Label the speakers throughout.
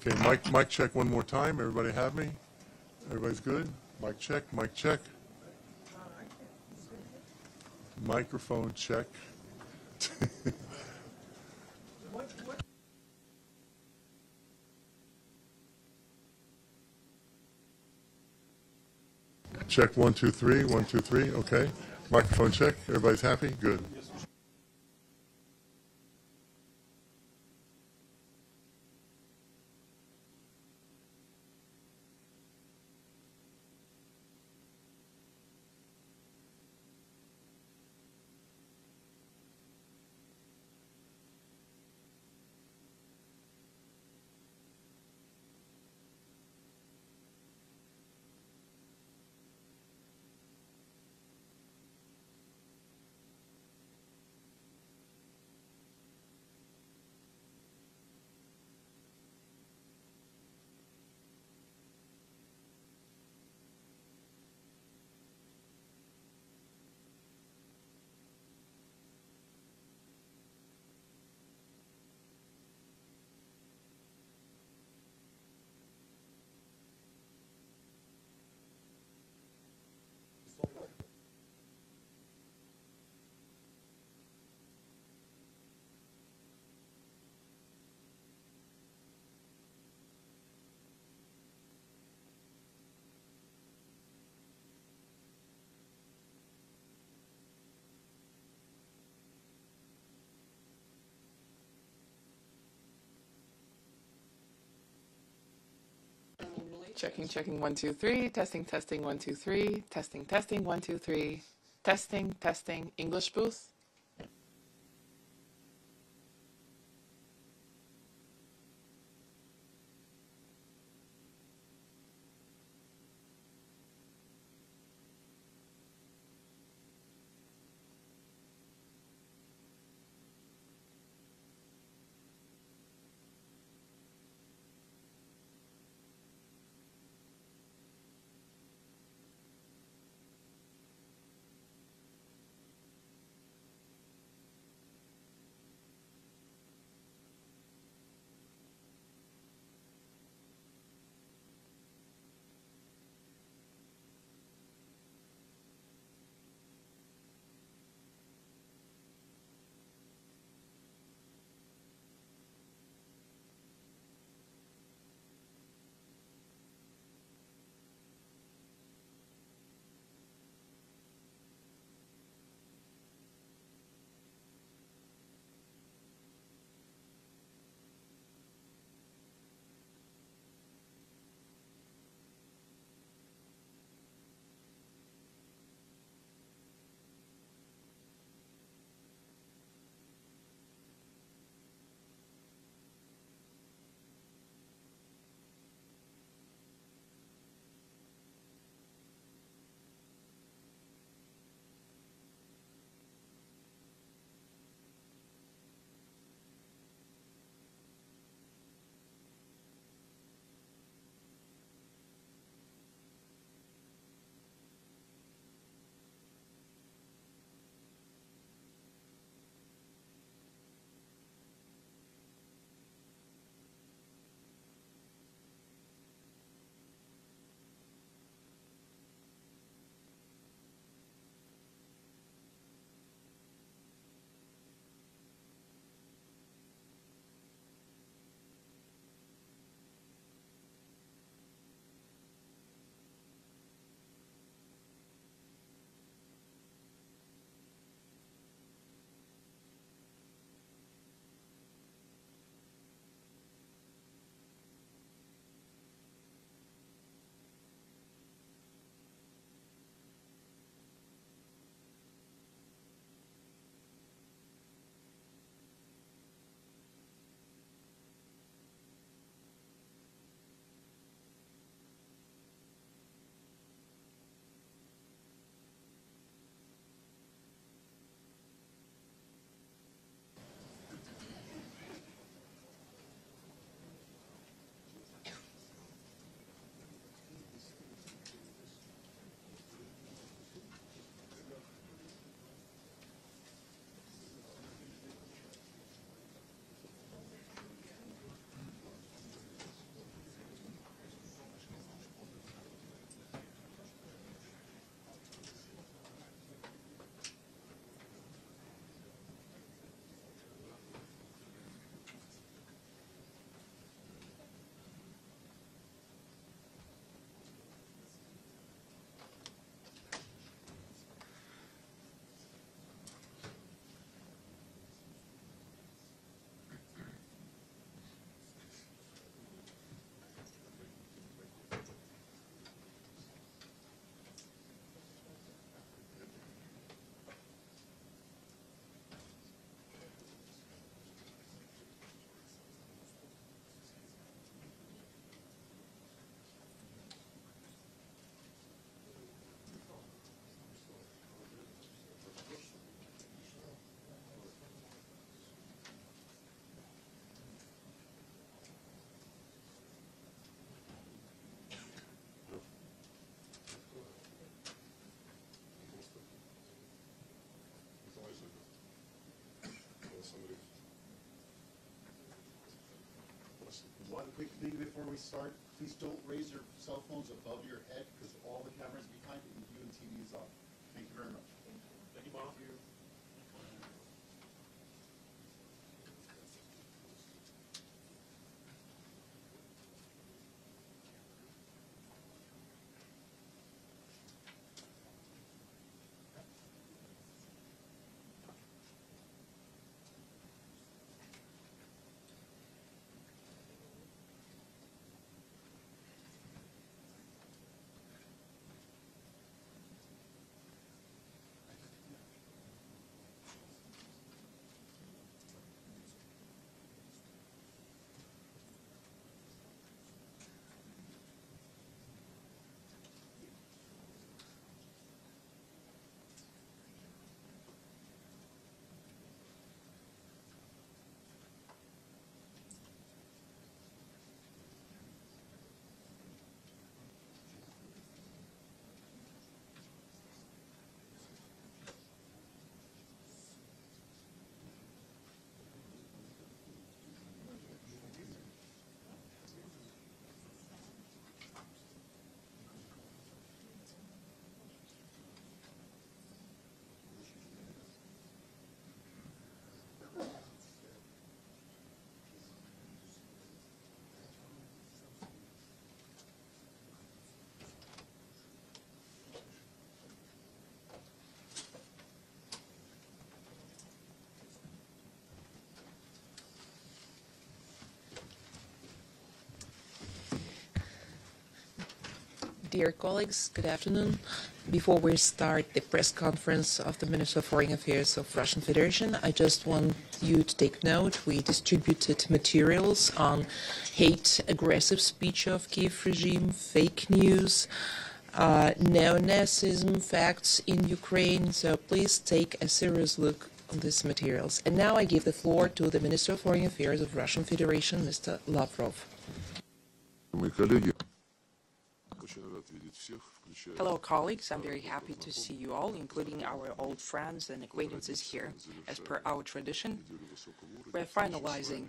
Speaker 1: Okay, mic check one more time. Everybody have me? Everybody's good? Mic check, mic check. Microphone check. Check 1 2 3 1 2 3. Okay. Microphone check. Everybody's happy? Good.
Speaker 2: Checking 1 2 3. Testing 1 2 3. Testing 1 2 3. Testing. English booth.
Speaker 3: One quick thing before we start, please don't raise your cell phones above your head because all the cameras behind it and you and TV is on. Thank you very much.
Speaker 4: Thank you, Bob.
Speaker 2: Dear colleagues, good afternoon. Before we start the press conference of the Minister of Foreign Affairs of Russian Federation, I just want you to take note. We distributed materials on hate, aggressive speech of Kiev regime, fake news, neo-Nazism facts in Ukraine. So please take a serious look on these materials. And now I give the floor to the Minister of Foreign Affairs of Russian Federation, Mr. Lavrov. Hello, colleagues. I'm very happy to see you all, including our old friends and acquaintances here. As per our tradition, we're finalizing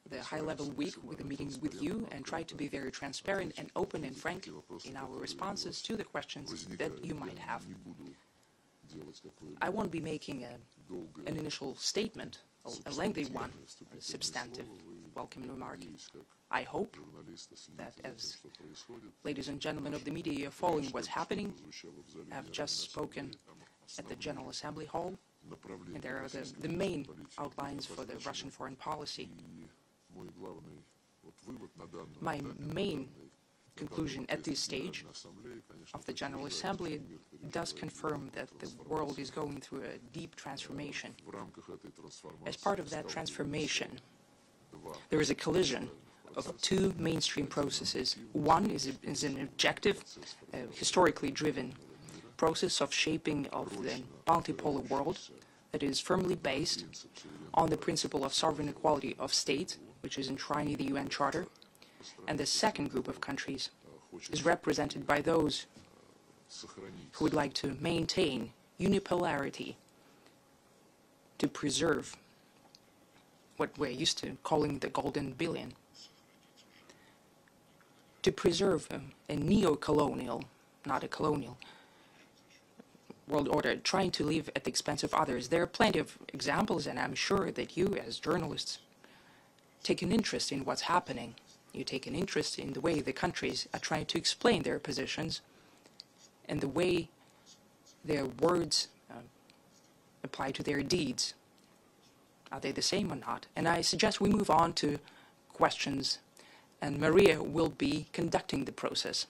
Speaker 2: the high-level week with the meetings with you and try to be very transparent and open and frank in our responses to the questions that you might have. I won't be making an initial statement, a lengthy one, a substantive welcome remark. I hope that as ladies and gentlemen of the media, you're following what's happening. I've just spoken at the General Assembly Hall, and there are the main outlines for the Russian foreign policy. My main conclusion at this stage of the General Assembly does confirm that the world is going through a deep transformation. As part of that transformation, there is a collision of two mainstream processes. One is an objective, historically driven process of shaping of the multipolar world that is firmly based on the principle of sovereign equality of states, which is enshrined in the UN Charter. And the second group of countries is represented by those who would like to maintain unipolarity to preserve what we're used to calling the golden billion, to preserve a neo-colonial, not a colonial, world order, trying to live at the expense of others. There are plenty of examples, and I'm sure that you, as journalists, take an interest in what's happening. You take an interest in the way the countries are trying to explain their positions and the way their words apply to their deeds. Are they the same or not? And I suggest we move on to questions, and Maria will be conducting the process.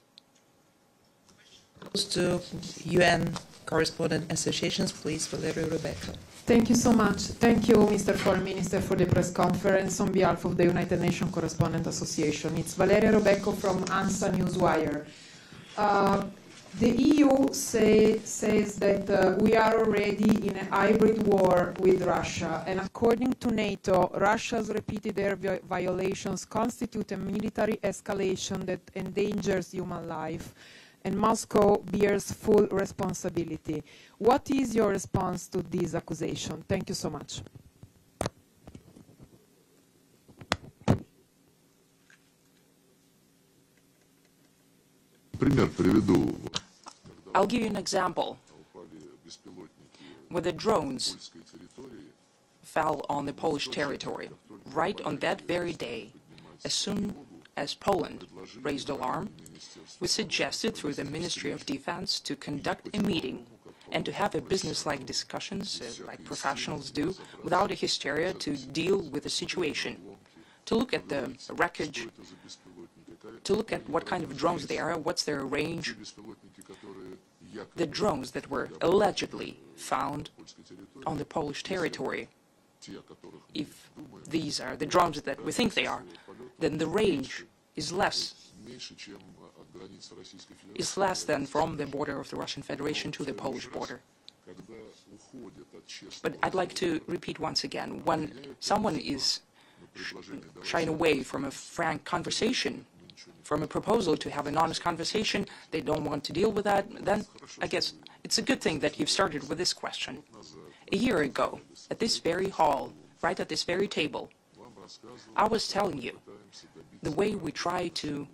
Speaker 2: To UN Correspondent Associations, please, Valeria Rebecca.
Speaker 5: Thank you so much. Thank you, Mr. Foreign Minister, for the press conference on behalf of the United Nations Correspondent Association. It's Valeria Rebecca from ANSA Newswire. The EU says that we are already in a hybrid war with Russia, and according to NATO, Russia's repeated air violations constitute a military escalation that endangers human life, and Moscow bears full responsibility. What is your response to this accusation? Thank you so much.
Speaker 1: пример приведу.
Speaker 2: I'll give you an example. Where the drones fell on the Polish territory, right on that very day, as soon as Poland raised alarm, we suggested through the Ministry of Defense to conduct a meeting and to have a business-like discussions, like professionals do, without a hysteria, to deal with the situation, to look at the wreckage, to look at what kind of drones they are, what's their range. The drones that were allegedly found on the Polish territory, if these are the drones that we think they are, then the range is less than from the border of the Russian Federation to the Polish border. But I'd like to repeat once again, when someone is shying away from a frank conversation, from a proposal to have an honest conversation, they don't want to deal with that, then I guess it's a good thing that you've started with this question. A year ago, at this very hall, right at this very table, I was telling you the way we try to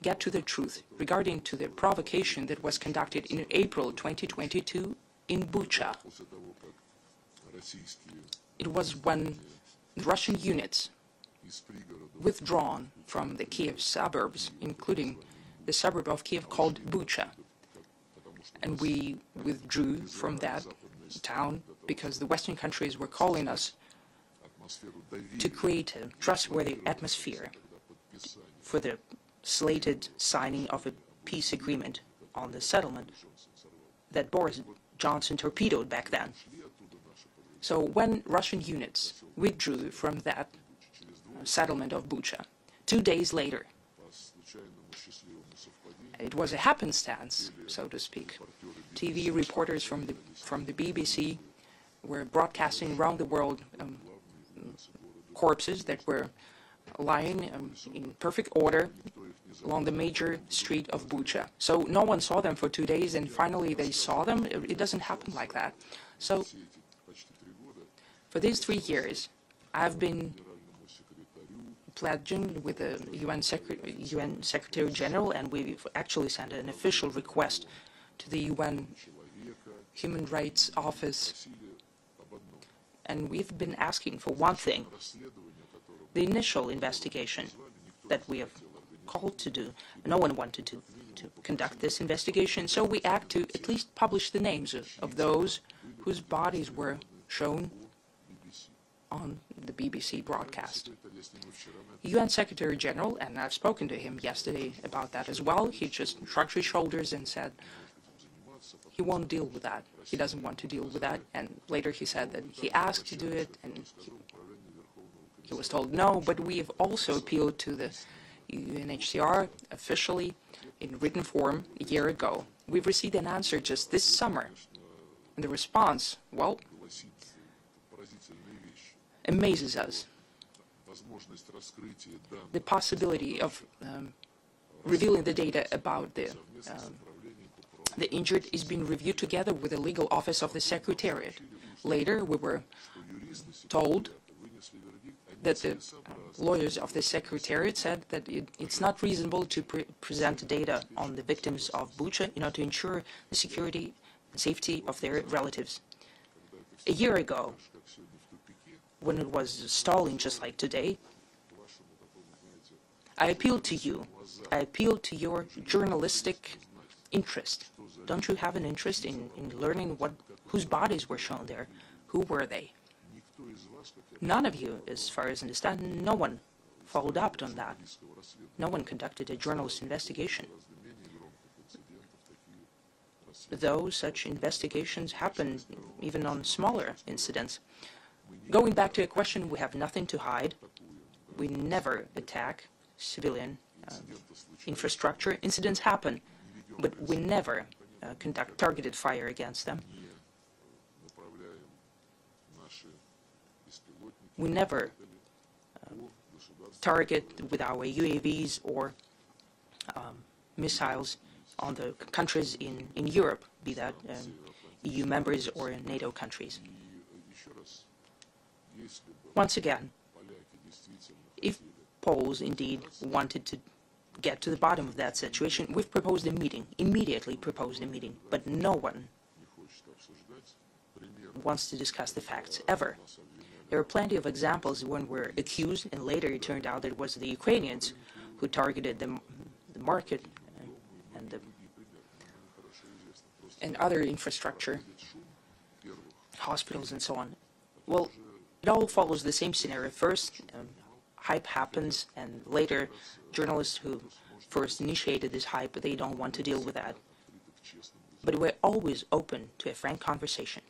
Speaker 2: get to the truth regarding to the provocation that was conducted in April 2022 in Bucha. It was when the Russian units withdrawn from the Kiev suburbs, including the suburb of Kiev called Bucha. And we withdrew from that town because the Western countries were calling us to create a trustworthy atmosphere for the slated signing of a peace agreement on the settlement that Boris Johnson torpedoed back then. So when Russian units withdrew from that settlement of Bucha, 2 days later, it was a happenstance, so to speak. TV reporters from the BBC were broadcasting around the world corpses that were lying in perfect order along the major street of Bucha. So no one saw them for 2 days, and finally they saw them. It doesn't happen like that. So for these 3 years, I've been pledging with the UN Secretary General, and we've actually sent an official request to the UN Human Rights Office, and we've been asking for one thing: the initial investigation that we have called to do. No one wanted to conduct this investigation, so we act to at least publish the names of those whose bodies were shown on the BBC broadcast. UN Secretary General, and I've spoken to him yesterday about that as well, he just shrugged his shoulders and said he won't deal with that. He doesn't want to deal with that. And later he said that he asked to do it, and he was told no, but we have also appealed to the UNHCR officially in written form a year ago. We've received an answer just this summer. And the response, well, amazes us. The possibility of revealing the data about the injured is being reviewed together with the legal office of the Secretariat. Later, we were told that the lawyers of the Secretariat said that it's not reasonable to present data on the victims of Bucha in order to ensure the security and safety of their relatives. A year ago, when it was stalling just like today, I appealed to you. I appealed to your journalistic interest. Don't you have an interest in learning whose bodies were shown there? Who were they? None of you, as far as I understand, no one followed up on that. No one conducted a journalist investigation. Though such investigations happen even on smaller incidents. Going back to a question, we have nothing to hide. We never attack civilian infrastructure. Incidents happen, but we never conduct targeted fire against them. We never target with our UAVs or missiles on the countries in Europe, be that EU members or NATO countries. Once again, if Poles indeed wanted to get to the bottom of that situation, we've proposed a meeting, immediately proposed a meeting, but no one wants to discuss the facts, ever. There are plenty of examples when we're accused, and later it turned out that it was the Ukrainians who targeted the market and other infrastructure, hospitals and so on. Well, it all follows the same scenario. First, hype happens, and later journalists who first initiated this hype, they don't want to deal with that. But we're always open to a frank conversation.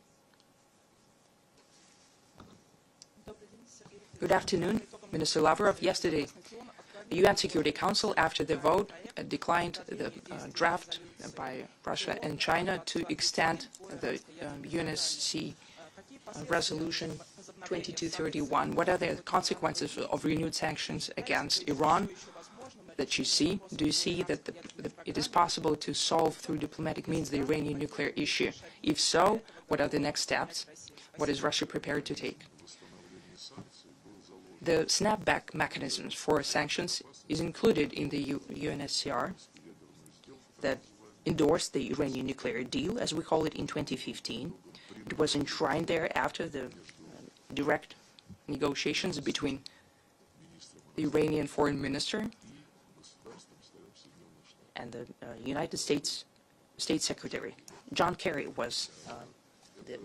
Speaker 2: Good afternoon, Minister Lavrov. Yesterday, the UN Security Council, after the vote, declined the draft by Russia and China to extend the UNSC resolution 2231. What are the consequences of renewed sanctions against Iran that you see? Do you see that it is possible to solve through diplomatic means the Iranian nuclear issue? If so, what are the next steps? What is Russia prepared to take? The snapback mechanisms for sanctions is included in the UNSCR that endorsed the Iranian nuclear deal, as we call it, in 2015. It was enshrined there after the direct negotiations between the Iranian foreign minister and the United States State Secretary. John Kerry was the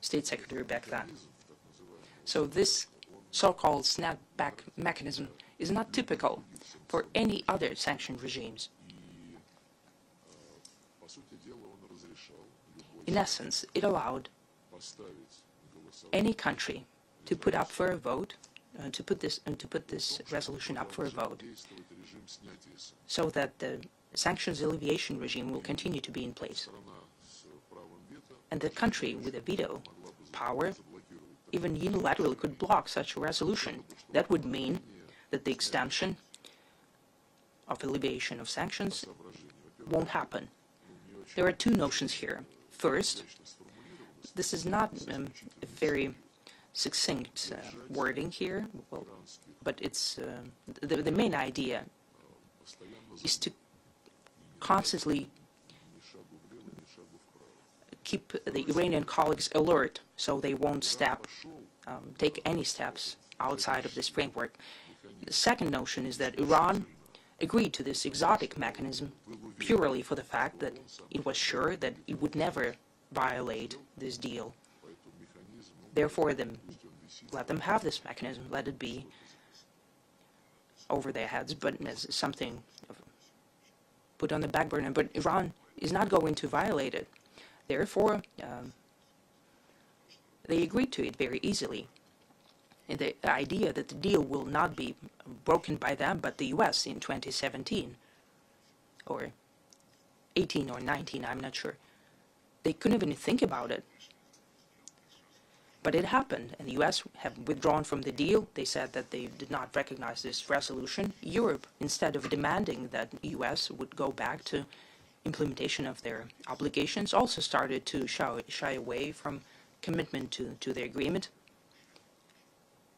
Speaker 2: State Secretary back then. So this so-called snapback mechanism is not typical for any other sanctioned regimes. In essence, it allowed any country to put up for a vote, to put this resolution up for a vote, so that the sanctions alleviation regime will continue to be in place. And the country with a veto power even unilaterally could block such a resolution. That would mean that the extension of alleviation of sanctions won't happen. There are two notions here. First, this is not a very succinct wording here, but it's the main idea is to constantly keep the Iranian colleagues alert so they won't take any steps outside of this framework. The second notion is that Iran agreed to this exotic mechanism purely for the fact that it was sure that it would never violate this deal. Therefore, let them have this mechanism, let it be over their heads, but as something put on the back burner. But Iran is not going to violate it. Therefore, they agreed to it very easily. And the idea that the deal will not be broken by them, but the US in 2017, or 18 or 19, I'm not sure. They couldn't even think about it. But it happened, and the US have withdrawn from the deal. They said that they did not recognize this resolution. Europe, instead of demanding that the US would go back to implementation of their obligations, also started to shy away from commitment to the agreement.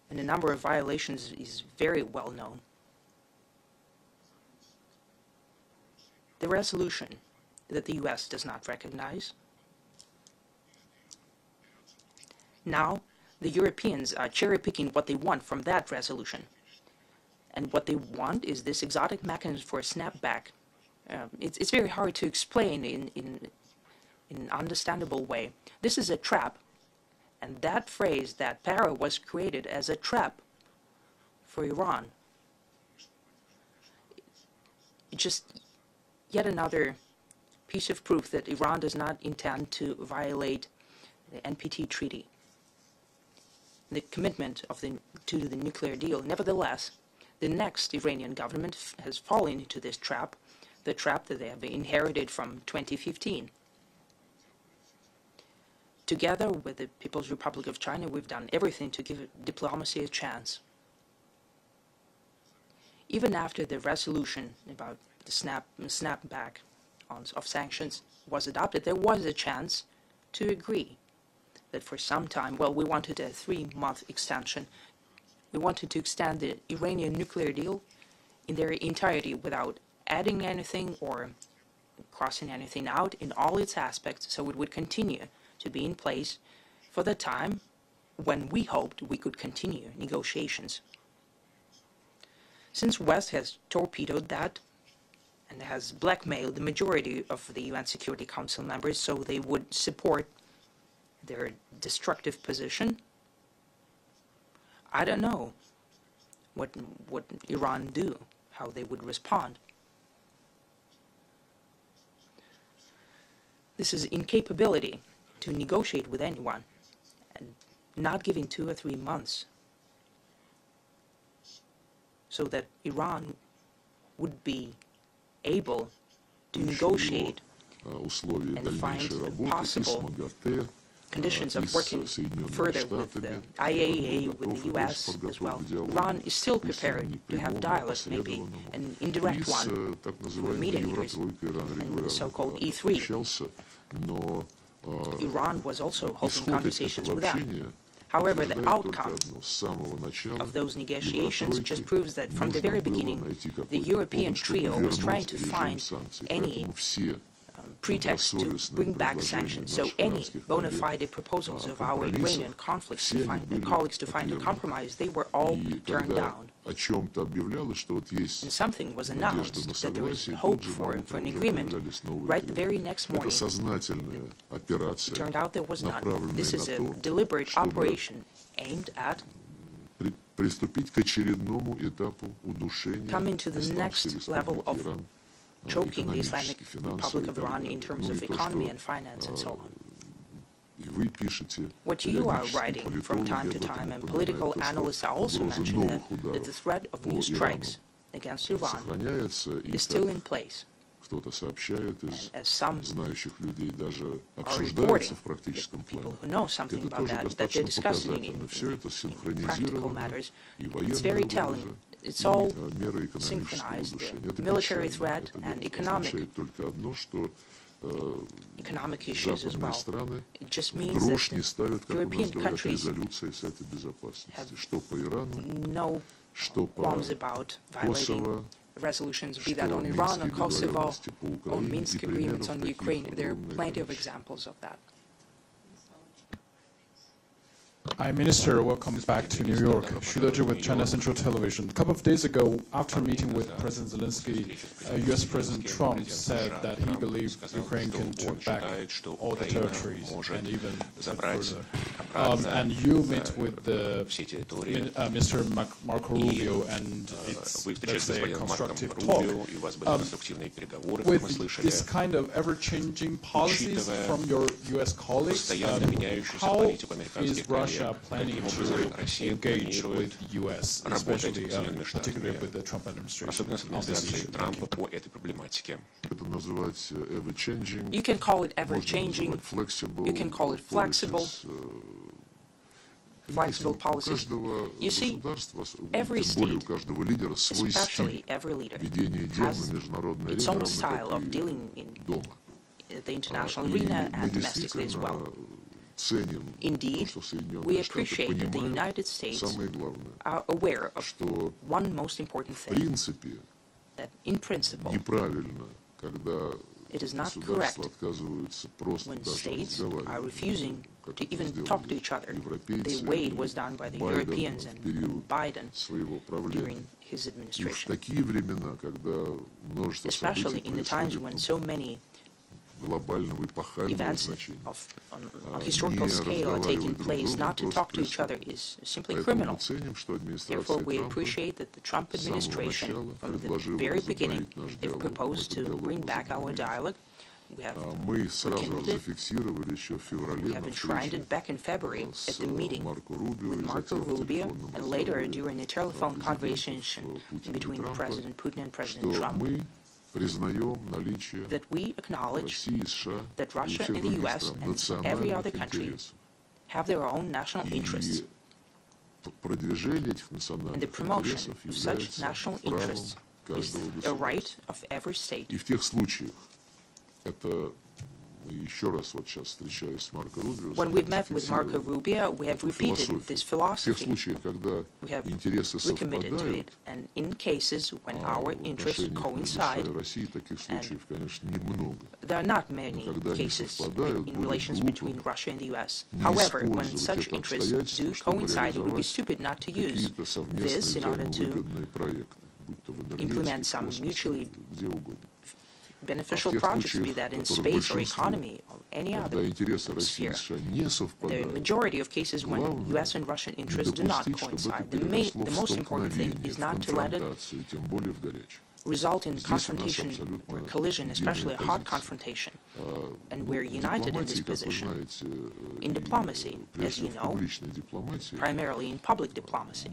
Speaker 2: And the number of violations is very well known. The resolution that the US does not recognize. Now, the Europeans are cherry-picking what they want from that resolution. And what they want is this exotic mechanism for a snapback. It's very hard to explain in an understandable way. This is a trap. And that phrase, that para, was created as a trap for Iran. It's just yet another piece of proof that Iran does not intend to violate the NPT treaty, the commitment to the nuclear deal. Nevertheless, the next Iranian government has fallen into this trap, the trap that they have inherited from 2015. Together with the People's Republic of China, we've done everything to give diplomacy a chance. Even after the resolution about the snapback of sanctions was adopted, there was a chance to agree that for some time, well, we wanted a 3-month extension. We wanted to extend the Iranian nuclear deal in their entirety without adding anything or crossing anything out in all its aspects, so it would continue to be in place for the time when we hoped we could continue negotiations. Since West has torpedoed that and has blackmailed the majority of the UN Security Council members so they would support their destructive position, I don't know what Iran do, how they would respond. This is incapability to negotiate with anyone and not giving 2 or 3 months so that Iran would be able to negotiate and find possible conditions of working further with the IAEA, with the US as well. Iran is still prepared to have dialogue, maybe an indirect one, with mediators and the so-called E3. Iran was also holding conversations with them. However, the outcome of those negotiations just proves that from the very beginning, the European trio was trying to find any pretext to bring back sanctions. So any bona fide proposals of our Ukrainian colleagues to find a compromise, they were all turned down. And something was announced that there was hope for an agreement right the very next morning. It turned out there was none. This is a deliberate operation aimed at coming to the next level of choking the Islamic Republic of Iran in terms of economy and finance and so on. What you are writing from time to time, and political analysts are also mentioning that the threat of new strikes against Iran is still in place. And as some are reporting, people who know something about that they're discussing in practical matters, it's very telling. It's all synchronized, the military threat and economic issues as well. It just means that European countries have no qualms about violating resolutions, be that on Iran or Kosovo or Minsk agreements on Ukraine. There are plenty of examples of that.
Speaker 4: Hi, Minister. Welcome back to New York. Shudoji with China Central Television. A couple of days ago, after a meeting with President Zelensky, U.S. President Trump said that he believed Ukraine can take back all the territories and even further. And you met with Mr. Marco Rubio, and it's, let's say, a constructive talk. With this kind of ever-changing policies from your U.S. colleagues, how is Russia planning to engage with the U.S., especially, particularly with the Trump administration on this issue?
Speaker 2: You can call it ever-changing, you can call it flexible policies. You see, every state, especially every leader, has its own style of dealing in the international arena and domestically as well. Indeed, we appreciate that the United States are aware of one most important thing, that in principle, it is not correct when states are refusing to even talk to each other, the way it was done by the Europeans and Biden during his administration. Especially in the times when so many events on historical scale are taking place, not to talk to each other is simply criminal. Therefore, we appreciate that the Trump administration, from the very beginning, they've proposed to bring back our dialogue. We have rekindled it. We have enshrined it back in February at the meeting with Marco Rubio, and later during a telephone conversation between President Putin and President Trump, that we acknowledge that Russia and the US and every other country have their own national interests. And the promotion of such national interests is a right of every state. When we've met with Marco Rubio, we have repeated this philosophy. We have recommitted to it. And in cases when our interests coincide, and there are not many cases in relations between Russia and the US. However, when such interests do coincide, it would be stupid not to use this in order to implement some mutually beneficial projects, be that in space or economy or any other sphere. The majority of cases when US and Russian interests do not coincide, the most important thing is not to let it result in confrontation or collision, especially a hot confrontation. And we're united in this position in diplomacy, as you know, primarily in public diplomacy.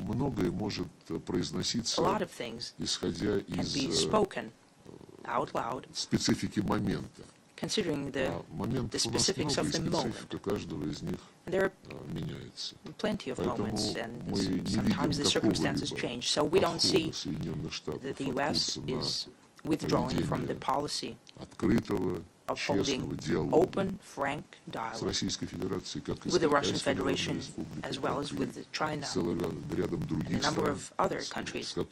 Speaker 2: A lot of things can be spoken out loud, considering the specifics of the moment. There are plenty of moments, and sometimes the circumstances change, so we don't see that the US is withdrawing from the policy of holding open, frank dialogue with the Russian Federation as well as with China and a number of other countries that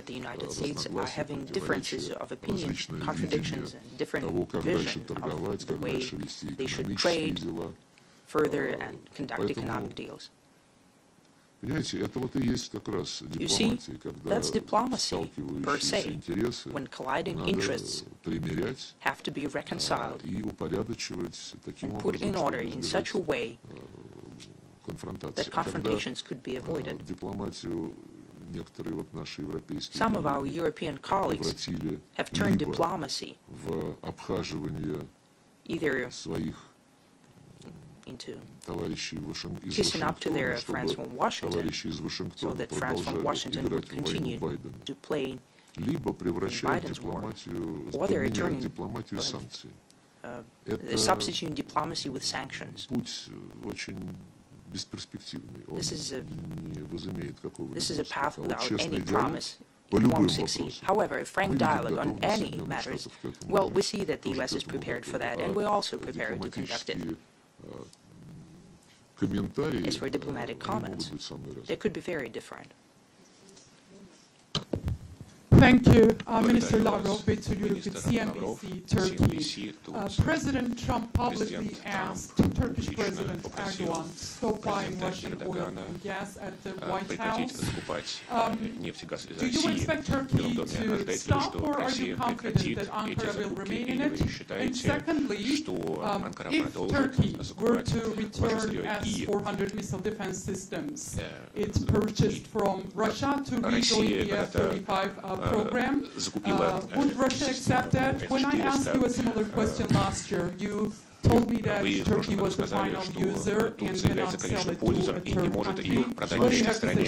Speaker 2: the United States are having differences of opinion, contradictions, and different vision of the way they should trade further and conduct economic deals. You see, that's diplomacy per se, when colliding interests have to be reconciled and put in order in such a way that confrontations could be avoided. Some of our European colleagues have turned diplomacy either into kissing up to their friends from Washington, so that friends from Washington would continue to play in Biden's war, or they're turning substituting diplomacy with sanctions. This is a path without any promise. It won't succeed. However, a frank dialogue on any matters, well, we see that the U.S. is prepared for that, and we're also prepared to conduct it. As for diplomatic comments, they could be very different.
Speaker 5: Thank you, Minister Lavrov, with CNBC, Turkey. President Trump publicly asked Turkish President Erdogan to stop buying Russian oil and gas at the White House. Do you expect Turkey to stop, or are you confident that Ankara will remain in it? And secondly, if Turkey were to return S-400 missile defense systems it purchased from Russia to rejoin the F-35 program, would Russia accept that? When I asked you a similar question last year, you told me that Turkey was the final user and cannot sell it to a third country. What do you have to say?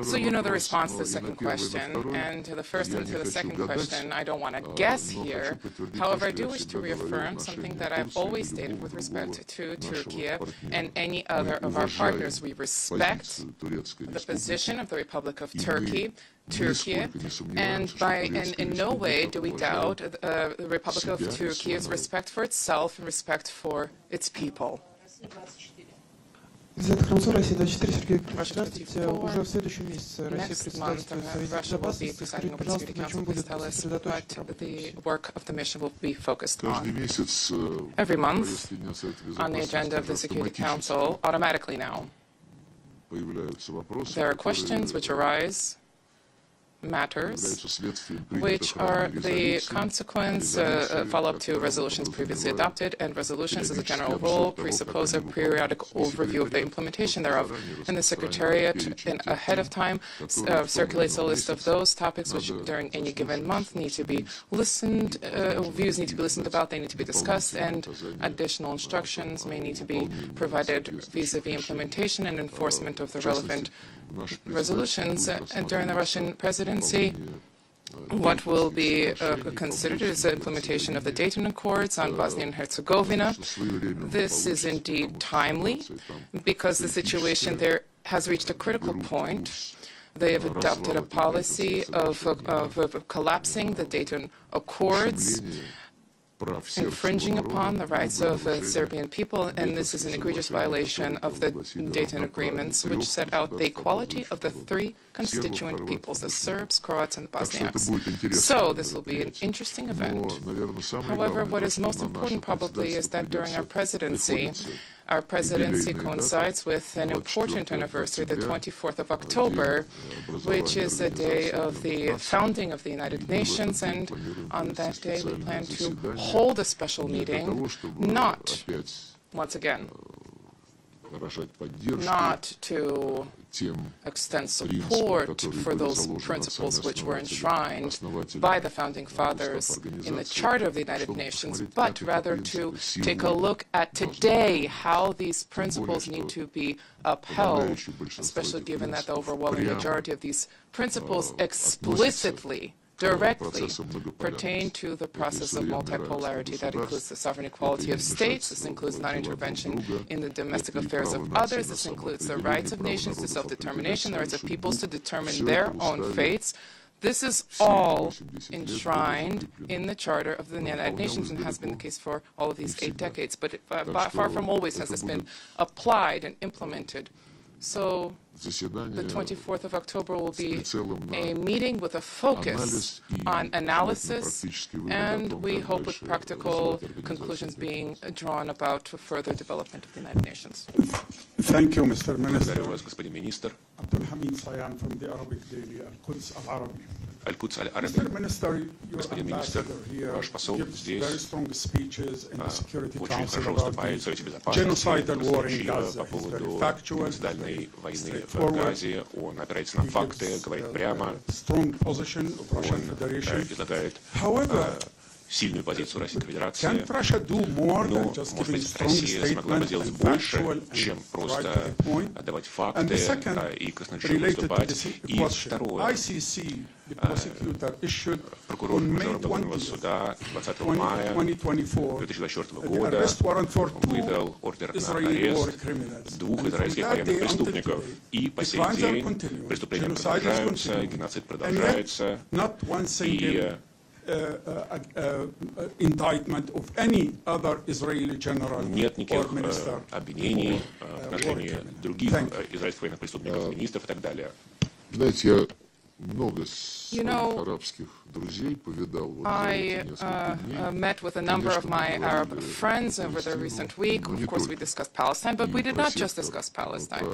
Speaker 6: So you know the response to the second question, and to the first and to the second question, I don't want to guess here. However, I do wish to reaffirm something that I've always stated with respect to Turkey and any other of our partners. We respect the position of the Republic of Turkey, and in no way do we doubt the Republic of Turkey's respect for itself and respect for its people.
Speaker 7: Next month, Russia will be presiding over the Security Council. Please tell us what the work of the mission will be focused on. Every month, on the agenda of the Security Council, automatically now, there are questions which arise, matters, which are the consequence, follow-up to resolutions previously adopted, and resolutions as a general rule presuppose a periodic overview of the implementation thereof. And the Secretariat, ahead of time, circulates a list of those topics which during any given month need to be listened, views need to be listened about, they need to be discussed, and additional instructions may need to be provided vis-a-vis implementation and enforcement of the relevant resolutions. And during the Russian presidency, what will be considered is the implementation of the Dayton Accords on Bosnia and Herzegovina. This is indeed timely because the situation there has reached a critical point.
Speaker 6: They have adopted a policy of collapsing the Dayton Accords, infringing upon the rights of the Serbian people, and this is an egregious violation of the Dayton Agreements, which set out the equality of the three constituent peoples, the Serbs, Croats, and the Bosniaks. So this will be an interesting event. However, what is most important probably is that during our presidency coincides with an important anniversary, the 24th of October, which is the day of the founding of the United Nations, and on that day we plan to hold a special meeting, not, once again, not to extend support for those principles which were enshrined by the Founding Fathers in the Charter of the United Nations, but rather to take a look at today how these principles need to be upheld, especially given that the overwhelming majority of these principles explicitly directly pertain to the process of multipolarity. That includes the sovereign equality of states, this includes non-intervention in the domestic affairs of others, this includes the rights of nations to self-determination, the rights of peoples to determine their own fates. This is all enshrined in the Charter of the United Nations and has been the case for all of these 8 decades, but far from always has this been applied and implemented. So the 24th of October will be a meeting with a focus on analysis, and we hope with practical conclusions being drawn about further development of the United Nations.
Speaker 8: Thank you, Mr. Minister.
Speaker 4: From the Arabic daily,
Speaker 8: Mr. Minister, your ambassador here gives very strong speeches in the Security Council about the genocidal war in Gaza. He's very factual, straightforward. He gives strong position of Russian Federation. However, can't Russia do more than just giving strong statements and factual and right to the point? And the second, related to this question, ICC, the prosecutor, issued on May 20, 2024, the arrest warrant for 2 Israeli war criminals. And from that day until today, the crimes are continuing, genocide is continuing, and yet not one single indictment of any other Israeli general or minister.
Speaker 6: You know, I met with a number of my Arab friends over the recent week. Of course, we discussed Palestine, but we did not just discuss Palestine.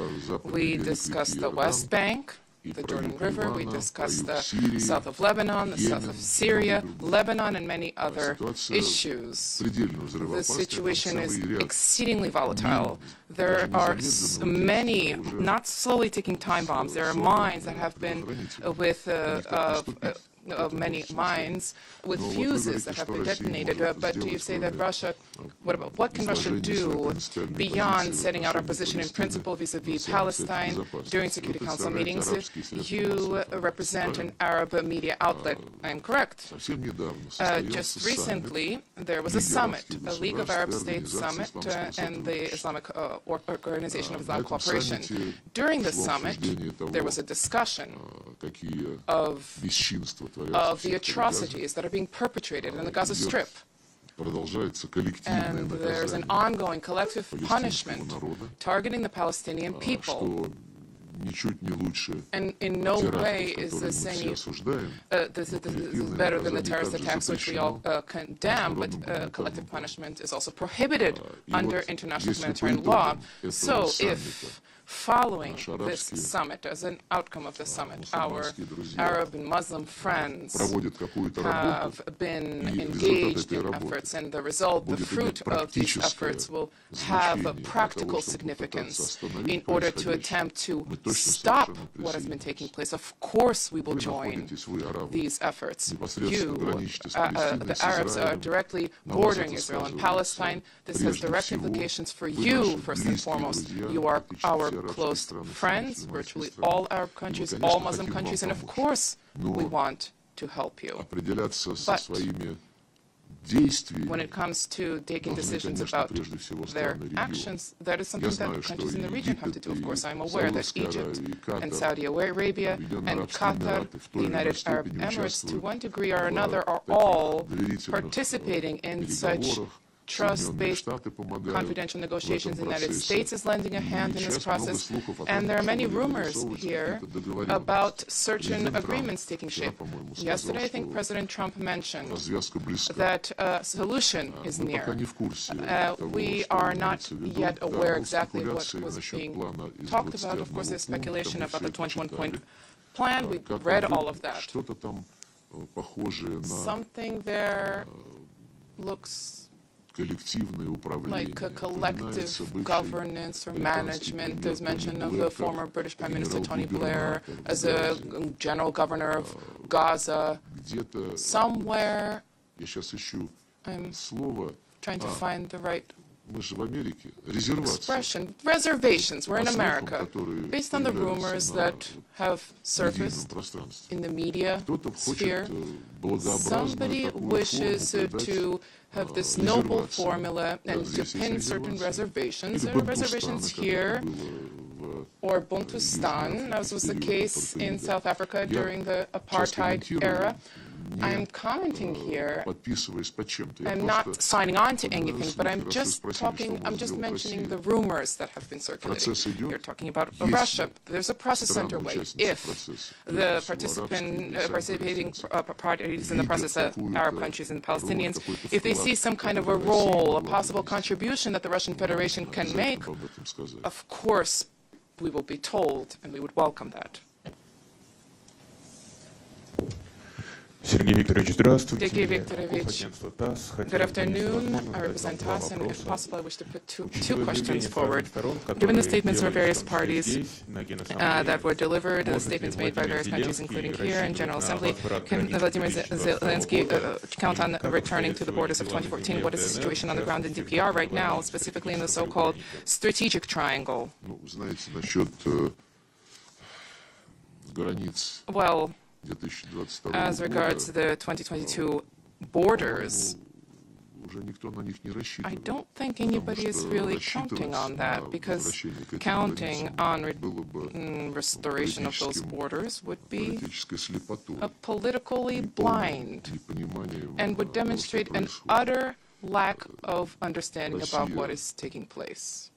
Speaker 6: We discussed the West Bank, the Jordan River, we discussed the south of Lebanon, the south of Syria, Lebanon, and many other issues. The situation is exceedingly volatile. There are many, not slowly ticking time bombs. There are mines that have been with many mines with fuses that have been detonated. But do you say that Russia, what can Russia do beyond setting out our position in principle vis-a-vis Palestine during Security Council meetings? You represent an Arab media outlet. I am correct. Just recently, there was a summit, a League of Arab States summit, and the Islamic Organization of Islamic Cooperation. During the summit, there was a discussion of the atrocities that are being perpetrated in the Gaza Strip. And there's an ongoing collective punishment targeting the Palestinian people. And in no way is this any this is better than the terrorist attacks which we all condemn, but collective punishment is also prohibited under international humanitarian law. So if following this summit, as an outcome of the summit, our Arab and Muslim friends have been engaged in efforts, and the result, the fruit of these efforts will have a practical significance in order to attempt to stop what has been taking place. Of course we will join these efforts. You, the Arabs, are directly bordering Israel and Palestine. This has direct implications for you, first and foremost. You are our close friends, virtually all Arab countries, all Muslim countries, and of course we want to help you. But when it comes to taking decisions about their actions, that is something that the countries in the region have to do. Of course, I'm aware that Egypt and Saudi Arabia and Qatar, the United Arab Emirates, to one degree or another, are all participating in such trust-based confidential negotiations. The United States is lending a hand in this process, and there are many rumors here about certain agreements taking shape. Yesterday, I think President Trump mentioned that a solution is near. We are not yet aware exactly what was being talked about. Of course, there's speculation about the 21-point plan. We read all of that. Something there looks like a collective governance or management. There's mention of the former British Prime Minister Tony Blair as a general governor of Gaza. Somewhere, I'm trying to find the right expression. Reservations. We're in America. Based on the rumors that have surfaced in the media sphere, somebody wishes to have this noble formula and to pin certain reservations. There are reservations here, or Buntustan, as was the case in South Africa during the apartheid era. I'm commenting here. I'm not signing on to anything, but I'm just mentioning the rumors that have been circulating. You're talking about Russia. There's a process underway. If the participating parties in the process are Arab countries and Palestinians, if they see some kind of a role, a possible contribution that the Russian Federation can make, of course, we will be told, and we would welcome that.
Speaker 9: Sergei Viktorovich,
Speaker 6: Sergei Viktorovich, good afternoon. I represent TASS, and if possible, I wish to put two questions forward. Given the statements from various parties that were delivered, and the statements made by various countries, including here in General Assembly, can Vladimir Zelensky count on returning to the borders of 2014? What is the situation on the ground in DPR right now, specifically in the so-called strategic triangle? Well, as regards the 2022 borders, I don't think anybody is really counting on that, because counting on restoration of those borders would be politically blind and would demonstrate an utter lack of understanding about what is taking place.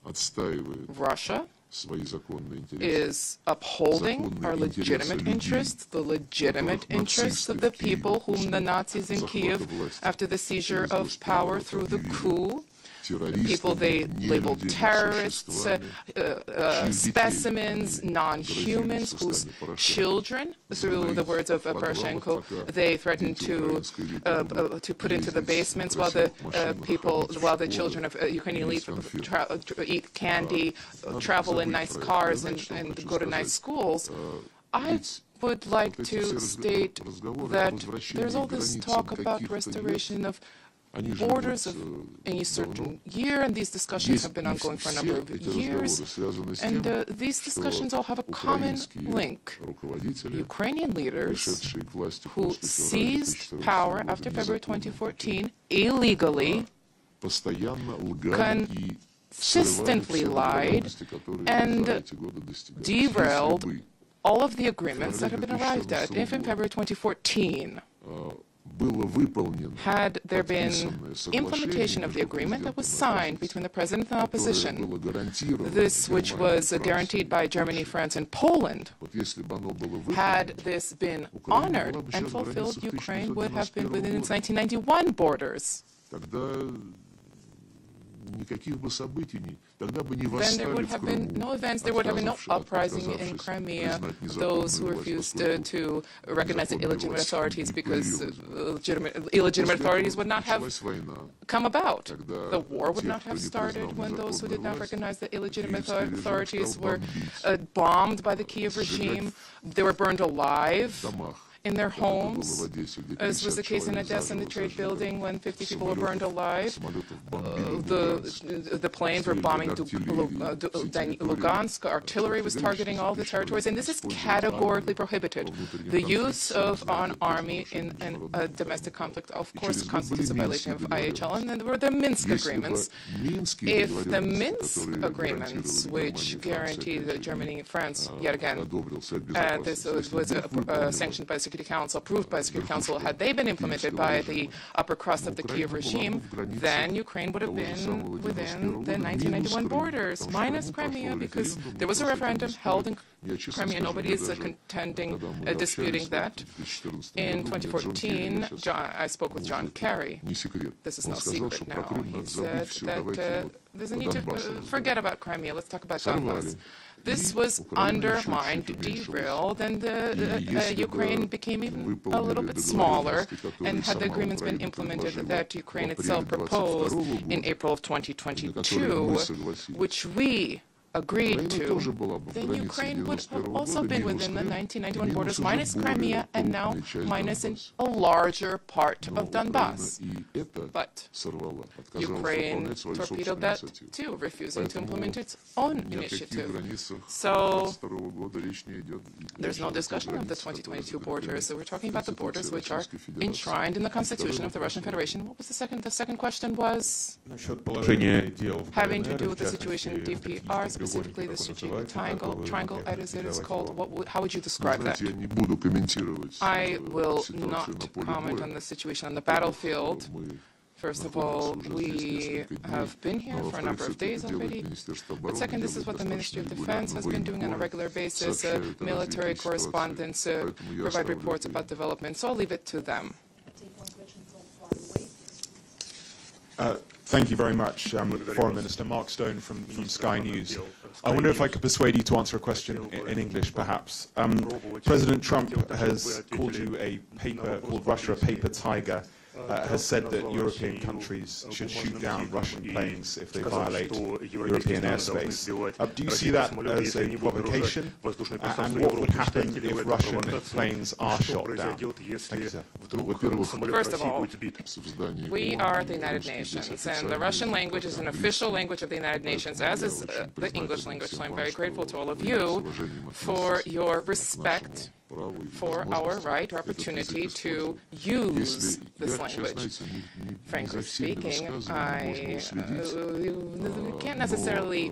Speaker 6: Russia is upholding our legitimate interests, the legitimate interests of the people whom the Nazis in Kiev, after the seizure of power through the coup, people they labeled terrorists, specimens, non-humans, whose children, through the words of Poroshenko, they threatened to put into the basements, while the children of Ukrainian elite eat candy, travel in nice cars, and go to nice schools. I would like to state that there's all this talk about restoration of borders of any certain year, and these discussions have been ongoing for a number of years, and these discussions all have a common link. Ukrainian leaders who seized power after February 2014 illegally consistently lied and derailed all of the agreements that have been arrived at. If in February 2014 had there been implementation of the agreement that was signed between the President and the opposition, this which was guaranteed by Germany, France, and Poland, had this been honored and fulfilled, Ukraine would have been within its 1991 borders. Then there would have been no events, there would have been no uprising in Crimea, those who refused to recognize the illegitimate authorities, because illegitimate authorities would not have come about. The war would not have started when those who did not recognize the illegitimate authorities were bombed by the Kiev regime. They were burned alive in their homes, as was the case in Odessa in the trade building when 50 people were burned alive. The planes were bombing Lugansk, artillery was targeting all the territories, and this is categorically prohibited. The use of an army in a domestic conflict, of course, constitutes a violation of IHL, and then there were the Minsk agreements. If the Minsk agreements, which guarantee that Germany and France, yet again, this was sanctioned by the Security Council, approved by the Security Council, had they been implemented by the upper crust of the Kiev regime, then Ukraine would have been within the 1991 borders, minus Crimea, because there was a referendum held in Crimea. Nobody is disputing that. In 2014, I spoke with John Kerry. This is no secret now. He said that there's a need to forget about Crimea. Let's talk about Donbass. This was undermined, derailed, and Ukraine became even a little bit smaller. And had the agreements been implemented that Ukraine itself proposed in April of 2022, which we agreed to, then Ukraine would have also been within the 1991 borders, minus Crimea, and now minus in a larger part of Donbass. But Ukraine torpedoed that too, refusing to implement its own initiative. So there's no discussion of the 2022 borders. So we're talking about the borders which are enshrined in the Constitution of the Russian Federation. What was the second? The second question was having to do with the situation in DPR, specifically the strategic triangle as it is called. How would you describe that? I will not comment on the situation on the battlefield. First of all, we have been here for a number of days already. But second, this is what the Ministry of Defense has been doing on a regular basis. Military correspondents provide reports about development, so I'll leave it to them.
Speaker 4: Thank you very much, Foreign Minister. Mark Stone from Sky News. I wonder if I could persuade you to answer a question in English, perhaps. President Trump has called you called Russia a paper tiger, has said that European countries should shoot down Russian planes if they violate European airspace. Do you see that as a provocation? And what would happen if Russian planes are shot down? Thank you, sir.
Speaker 6: First of all, we are the United Nations, and the Russian language is an official language of the United Nations, as is the English language. So I'm very grateful to all of you for your respect for our right, our opportunity to use this language. Frankly speaking, we can't necessarily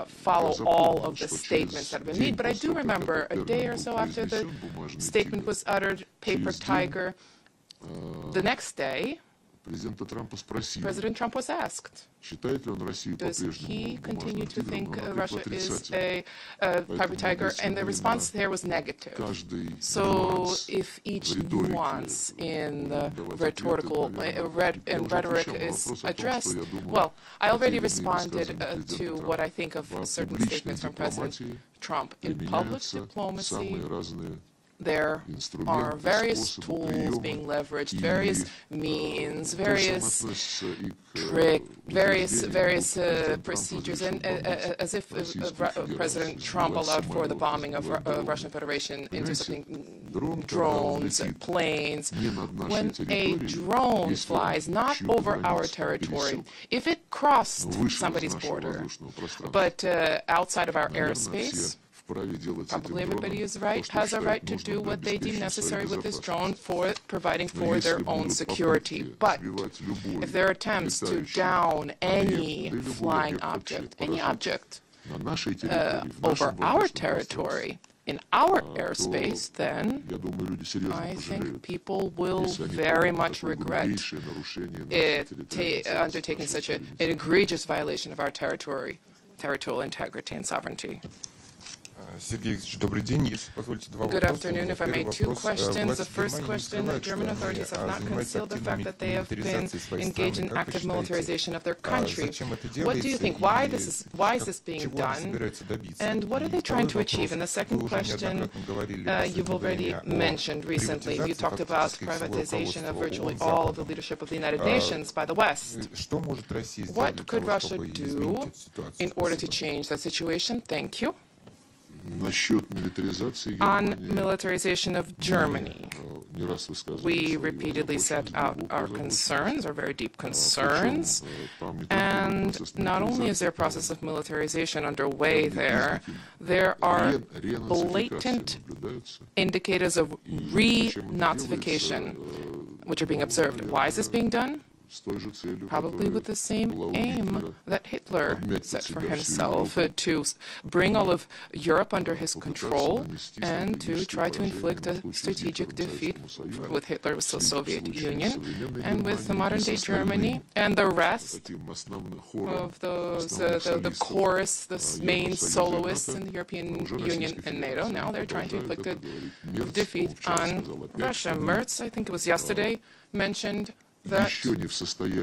Speaker 6: follow all of the statements that have been made, but I do remember a day or so after the statement was uttered, paper tiger, the next day, President Trump was asked, does he continue to think Russia is a paper tiger? And the response there was negative. So if each nuance in the rhetoric is addressed, well, I already responded to what I think of certain statements from President Trump. In public diplomacy, there are various tools being leveraged, various means, various procedures, and as if President Trump allowed for the bombing of Russian Federation, intercepting drones, planes. When a drone flies not over our territory, if it crossed somebody's border, but outside of our airspace, probably everybody has a right to do what they deem necessary with this drone for providing for their own security. But if there are attempts to down any flying object, any object over our territory, in our airspace, then I think people will very much regret undertaking such an egregious violation of our territorial integrity and sovereignty. Good afternoon. If I may, two questions. The first question, the German authorities have not concealed the fact that they have been engaged in active militarization of their country. What do you think? Why is this being done? And what are they trying to achieve? And the second question, you've already mentioned recently. You talked about privatization of virtually all of the leadership of the United Nations by the West. What could Russia do in order to change that situation? Thank you. On militarization of Germany, We repeatedly set out our concerns, our very deep concerns, and not only is there a process of militarization underway there, there are blatant indicators of re-Nazification which are being observed. Why is this being done? Probably with the same aim that Hitler set for himself, to bring all of Europe under his control and to try to inflict a strategic defeat with Hitler, with the Soviet Union, and with the modern-day Germany and the rest of those, the chorus, the main soloists in the European Union and NATO. Now they're trying to inflict a defeat on Russia. Merz, I think it was yesterday, mentioned that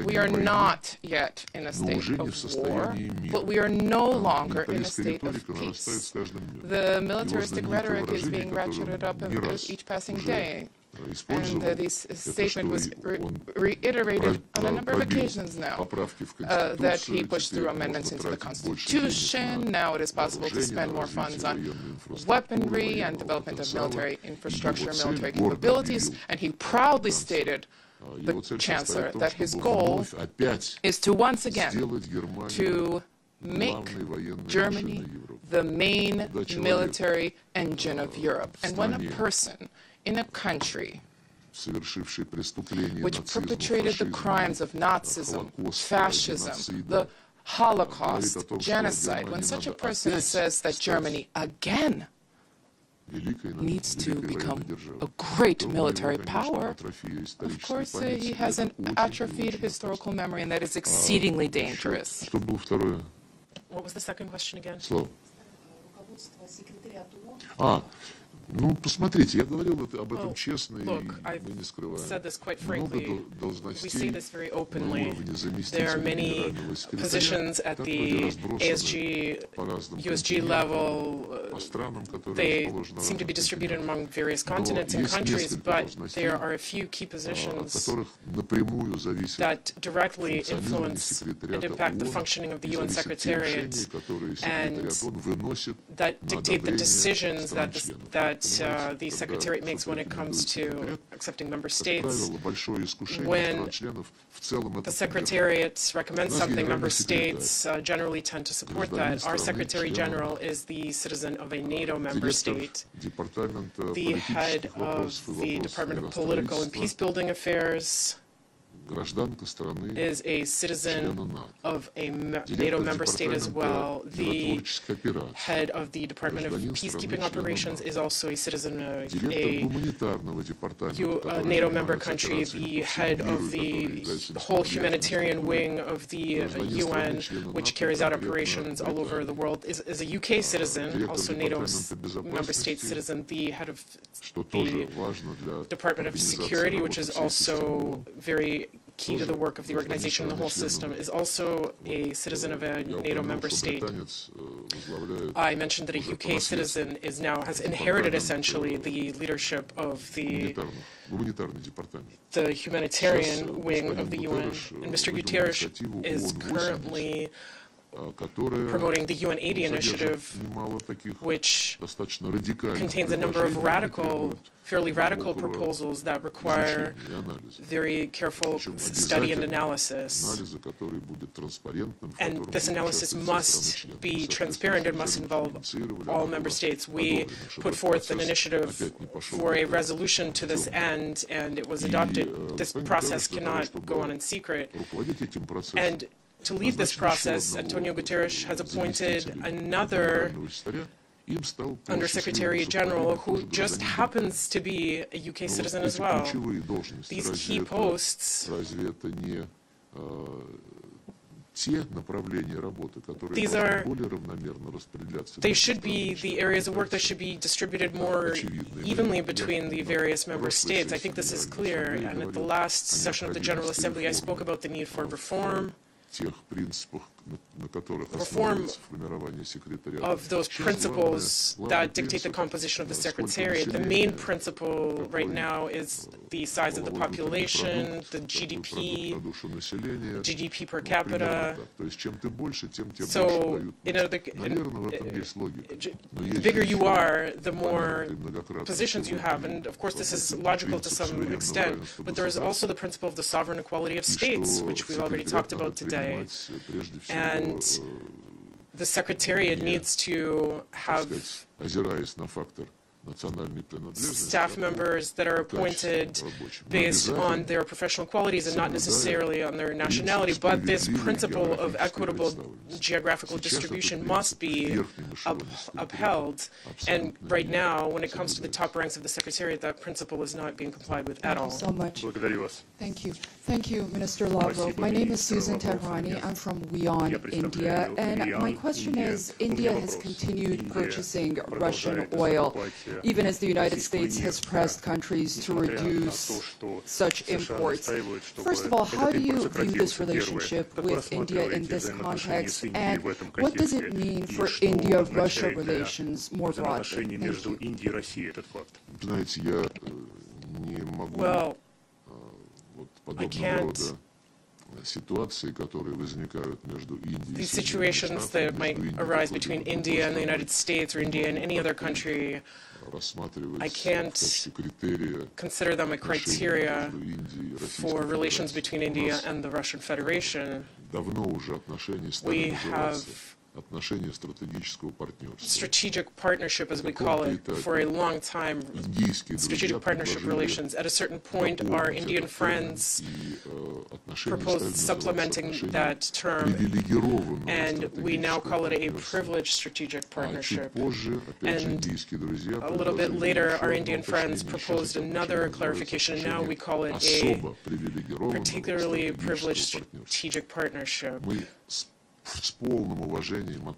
Speaker 6: we are not yet in a state of war, but we are no longer in a state of peace. The militaristic rhetoric is being ratcheted up with each passing day. And this statement was reiterated on a number of occasions now, that he pushed through amendments into the Constitution. Now it is possible to spend more funds on weaponry and development of military infrastructure, military capabilities, and he proudly stated, the Chancellor, that his goal is to once again to make Germany the main military engine of Europe. And when a person in a country which perpetrated the crimes of Nazism, fascism, the Holocaust, genocide, when such a person says that Germany again needs to become a great military power, of course he has an atrophied historical memory, and that is exceedingly dangerous.
Speaker 7: What was the second question again?
Speaker 1: Ну, посмотрите, я говорил об этом честно,
Speaker 7: Look, I've said this quite frankly. We see this very openly. There are many positions at the ASG, USG level. They seem to be distributed among various continents and countries, but there are a few key positions that directly influence and impact the functioning of the UN Secretariat, and that dictate the decisions that the Secretariat makes when it comes to accepting member states. When the Secretariat recommends something, member states generally tend to support that. Our Secretary General is the citizen of a NATO member state. The head of the Department of Political and Peacebuilding Affairs is a citizen of a NATO member state as well. The head of the Department of Peacekeeping Operations is also a citizen of a NATO member country. The head of the whole humanitarian wing of the UN, which carries out operations all over the world, is a UK citizen, also NATO member state citizen. The head of the Department of Security, which is also very key to the work of the organization, the whole system, is also a citizen of a NATO member state. I mentioned that a UK citizen has inherited essentially the leadership of the humanitarian wing of the UN, and Mr. Guterres is currently promoting the UN 80 initiative, which contains a number of fairly radical proposals that require very careful study and analysis. And this analysis must be transparent and must involve all member states. We put forth an initiative for a resolution to this end, and it was adopted. This process cannot go on in secret. And to lead this process, Antonio Guterres has appointed another Undersecretary General who just happens to be a UK citizen as well. These key posts, they should be the areas of work that should be distributed more evenly between the various member states. I think this is clear. And at the last session of the General Assembly, I spoke about the need for reform
Speaker 6: reform of those principles that dictate the composition of the Secretariat. The main principle right now is the size of the population, the GDP per capita. So, the bigger you are, the more positions you have. And of course, this is logical to some extent. But there is also the principle of the sovereign equality of states, which we've already talked about today. And the Secretariat needs to have staff members that are appointed based on their professional qualities and not necessarily on their nationality, but this principle of equitable geographical distribution must be upheld. And right now, when it comes to the top ranks of the Secretariat, that principle is not being complied with at all.
Speaker 5: Thank you so much. Thank you. Thank you, Minister Lavrov. My name is Susan Tehrani. I'm from Wion, India. And my question is, India has continued purchasing Russian oil, even as the United States has pressed countries to reduce such imports. First of all, how do you view this relationship with India in this context, and what does it mean for India-Russia relations more broadly?
Speaker 6: Well, I can't. These situations that might arise between India and the United States or India and any other country, I can't consider them a criteria for relations between India and the Russian Federation. We have strategic partnership, as we call it, for a long time. Strategic partnership relations. At a certain point, our Indian friends proposed supplementing that term, and we now call it a privileged strategic partnership. And a little bit later, our Indian friends proposed another clarification, and now we call it a particularly privileged strategic partnership.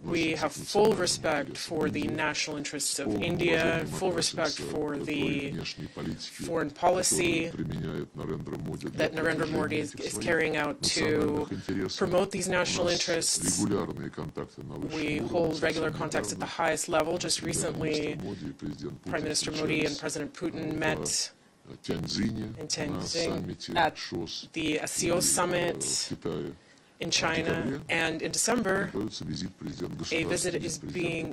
Speaker 6: We have full respect for the national interests of India, full respect for the foreign policy that Narendra Modi is carrying out to promote these national interests. We hold regular contacts at the highest level. Just recently, Prime Minister Modi and President Putin met in Tianjin at the SCO summit in China, and in December, a visit is being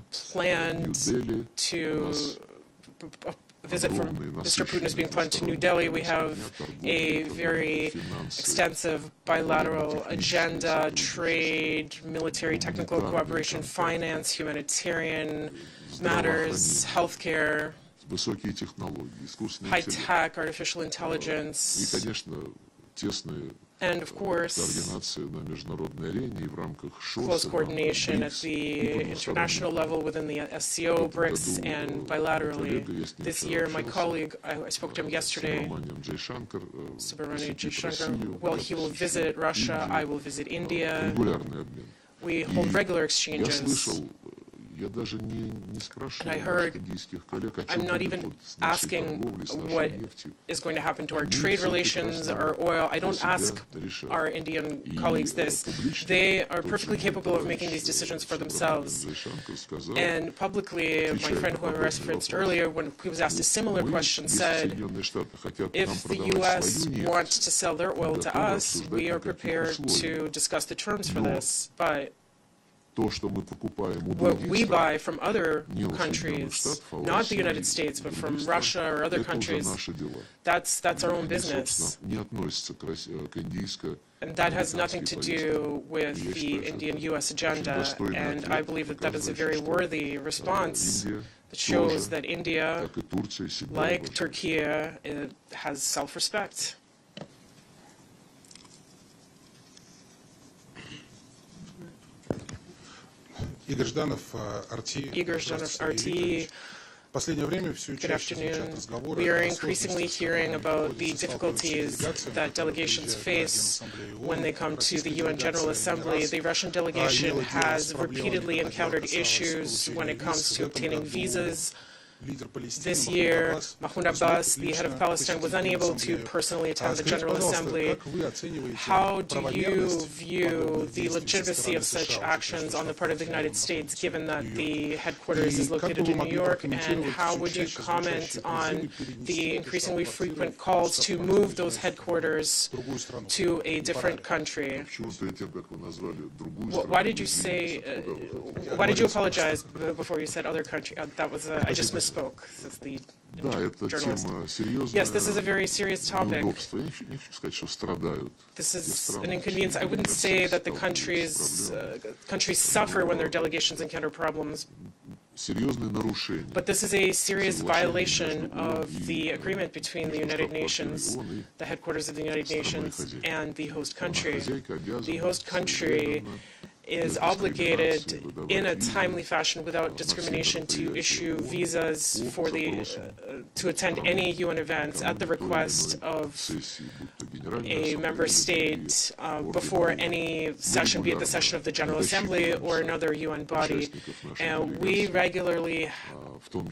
Speaker 6: planned to visit from Mr. Putin is being planned to New Delhi. We have a very extensive bilateral agenda: trade, military, technical cooperation, finance, humanitarian matters, healthcare, high-tech, artificial intelligence, and of course, close coordination at the international level within the SCO, BRICS, and bilaterally. This year, my colleague, I spoke to him yesterday, Subramanian Jaishankar, well, he will visit Russia, I will visit India. We hold regular exchanges. And I heard, I'm not even asking what is going to happen to our trade relations, our oil. I don't ask our Indian colleagues this. They are perfectly capable of making these decisions for themselves. And publicly, my friend who I referenced earlier, when he was asked a similar question, said, if the U.S. wants to sell their oil to us, we are prepared to discuss the terms for this. But what we buy from other countries, not the United States, but from Russia or other countries, that's our own business. And that has nothing to do with the Indian-US agenda. And I believe that that is a very worthy response that shows that India, like Turkey, has self-respect.
Speaker 10: Игорь Жданов, RT. Good afternoon.
Speaker 6: We are increasingly hearing about the difficulties that delegations face when they come to the UN General Assembly. The Russian delegation has repeatedly encountered issues when it comes to obtaining visas This year, Mahmoud Abbas, the head of Palestine, was unable to personally attend the General Assembly. How do you view the legitimacy of such actions on the part of the United States, given that the headquarters is located in New York? And how would you comment on the increasingly frequent calls to move those headquarters to a different country? Why did you say, why did you apologize before you said other country? That was, I just misspoke. Says the journalist. Yes, this is a very serious topic. This is an inconvenience. I wouldn't say that the countries suffer when their delegations encounter problems, but this is a serious violation of the agreement between the United Nations, the headquarters of the United Nations, and the host country. The host country is obligated in a timely fashion without discrimination to issue visas for to attend any UN events at the request of a member state before any session, be it the session of the General Assembly or another UN body. And we regularly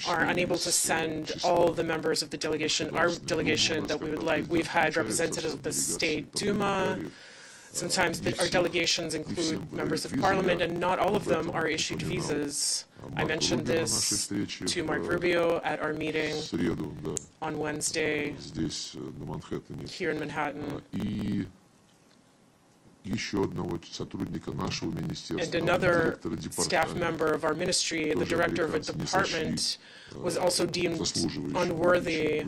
Speaker 6: are unable to send all the members of the delegation, our delegation, that we would like. We've had representatives of the State Duma. Sometimes our delegations include members of parliament, and not all of them are issued visas. I mentioned this to Mark Rubio at our meeting on Wednesday here in Manhattan. And another staff member of our ministry, the director of a department, was also deemed unworthy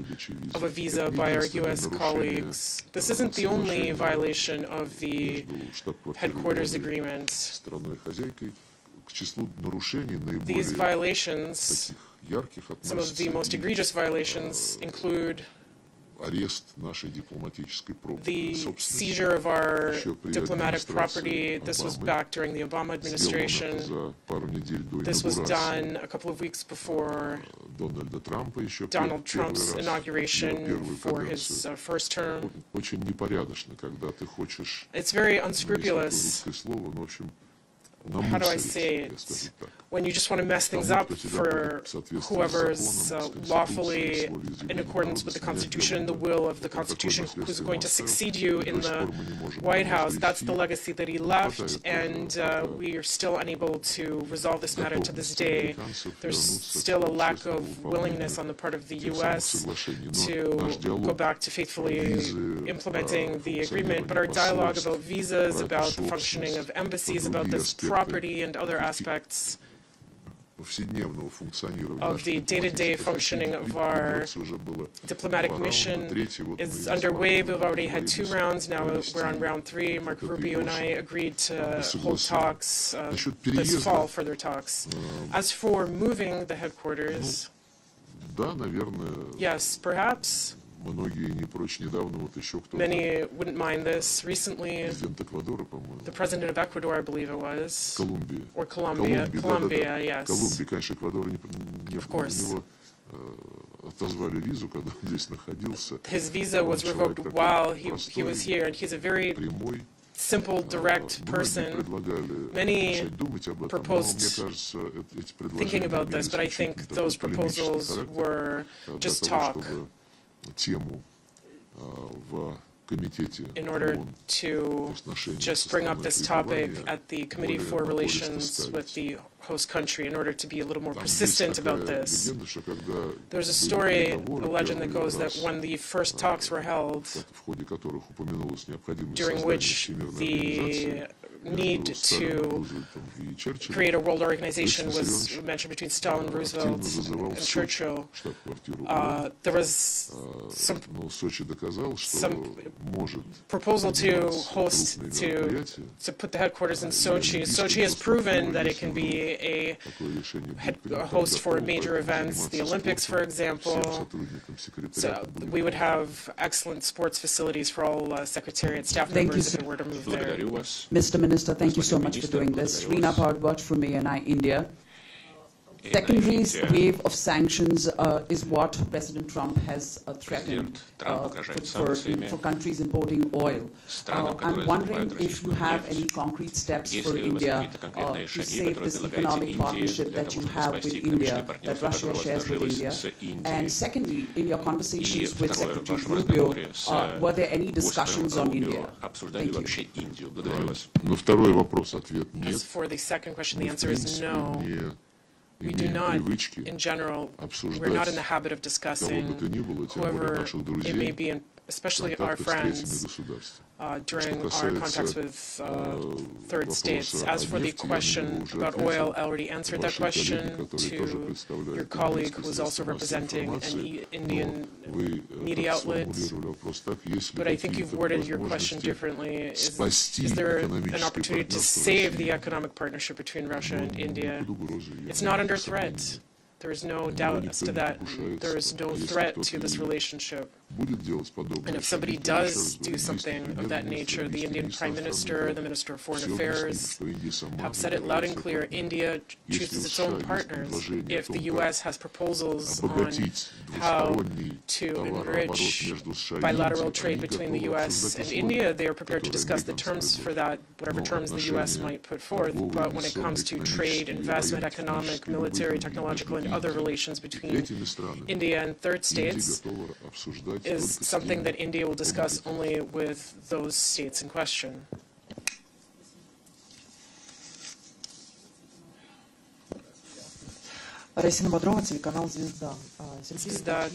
Speaker 6: of a visa by our U.S. colleagues. This isn't the only violation of the headquarters agreement. These violations, some of the most egregious violations, include the seizure of our diplomatic property. This was back during the Obama administration. This was done a couple of weeks before Donald Trump's inauguration for his first term. It's very unscrupulous. How do I say it? When you just want to mess things up for whoever's lawfully in accordance with the Constitution and the will of the Constitution, who's going to succeed you in the White House. That's the legacy that he left, and we are still unable to resolve this matter to this day. There's still a lack of willingness on the part of the U.S. to go back to faithfully implementing the agreement, but our dialogue about visas, about the functioning of embassies, about this property and other aspects of the day-to-day functioning of our diplomatic mission is underway. We've already had 2 rounds. Now we're on round 3. Mark Rubio and I agreed to hold talks this fall, further talks. As for moving the headquarters, yes, perhaps. Many wouldn't mind this. Recently, the president of Ecuador, I believe it was, or Colombia, yes. Of course. His visa was revoked while he was here, and he's a very simple, direct person. Many proposed thinking about this, but I think those proposals were just talk. In order to just bring up this topic at the Committee for Relations with the host country, in order to be a little more persistent about this. There's a story, a legend that goes that when the first talks were held, during which the need to create a world organization was mentioned between Stalin, Roosevelt, and Churchill. There was some proposal to host, to put the headquarters in Sochi. Sochi has proven that it can be a host for major events, the Olympics, for example. So we would have excellent sports facilities for all secretariat staff members if it were to move there.
Speaker 11: Mr. Minister, thank you so much for doing this. Rina Powered Watch from ANI India. Second wave of sanctions is what President Trump has threatened for countries importing oil. I'm wondering if you have any concrete steps for India to save this economic partnership that you have with India, that Russia shares with India. And secondly, in your conversations with Secretary Rubio, were there any discussions on India? Thank you.
Speaker 6: As for the second question, the answer is no. We do not, in general, we're not in the habit of discussing whoever it may be, especially our friends, during our contacts with third states. As for the question about oil, I already answered that question to your colleague who is also representing an Indian media outlet. But I think you've worded your question differently. Is there an opportunity to save the economic partnership between Russia and India? It's not under threat. There is no doubt as to that. There is no threat to this relationship. And if somebody does do something of that nature, the Indian Prime Minister, the Minister of Foreign Affairs have said it loud and clear. India chooses its own partners. If the U.S. has proposals on how to enrich bilateral trade between the U.S. and India, they are prepared to discuss the terms for that, whatever terms the U.S. might put forth. But when it comes to trade, investment, economic, military, technological, and other relations between India and third states, is something that India will discuss only with those states in question. Звезда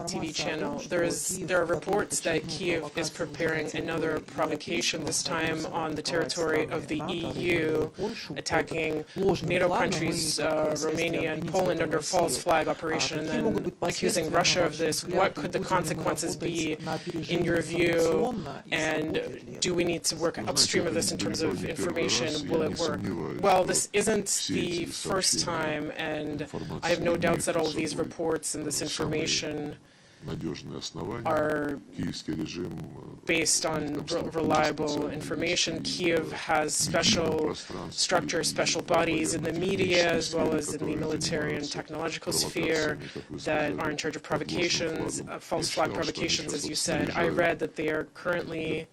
Speaker 6: TV channel. There are reports that Kyiv is preparing another provocation, this time on the territory of the EU, attacking NATO countries, Romania and Poland, under false flag operation, and then accusing Russia of this. What could the consequences be, in your view, and do we need to work upstream of this in terms of information? Will it work? Well, this isn't the first time, and I have no doubts that all of these reports and this information are based on reliable information. Kyiv has special structures, special bodies in the media as well as in the military and technological sphere that are in charge of provocations, false flag provocations, as you said. I read that they are currently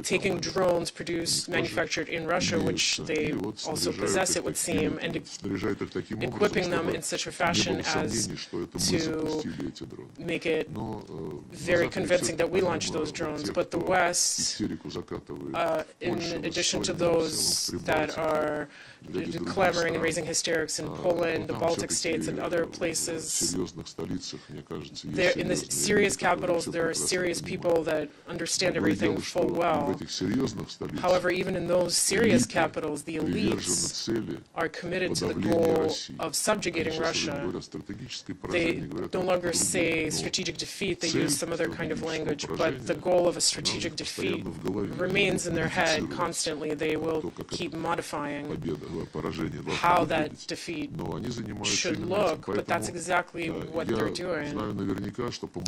Speaker 6: taking drones manufactured in Russia, which they also possess, it would seem, and equipping them in such a fashion as to make it very convincing that we launched those drones. But the West, in addition to those that are clamoring and raising hysterics in Poland, the Baltic states, and other places, in the serious capitals, there are serious people that understand everything full well. However, even in those serious capitals, the elites are committed to the goal of subjugating Russia. They no longer say strategic defeat, they use some other kind of language, but the goal of a strategic defeat remains in their head constantly. They will keep modifying how that defeat should look, but that's exactly what they're doing.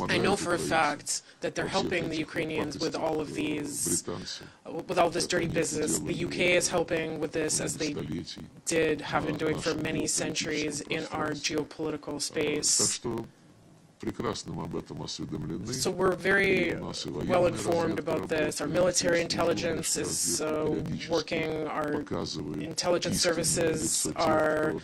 Speaker 6: I know for a fact that they're helping the Ukrainians with all of these, with all this dirty business. The UK is helping with this, as they have been doing for many centuries in our geopolitical space. So we're very well informed about this. Our military intelligence is working, our intelligence services are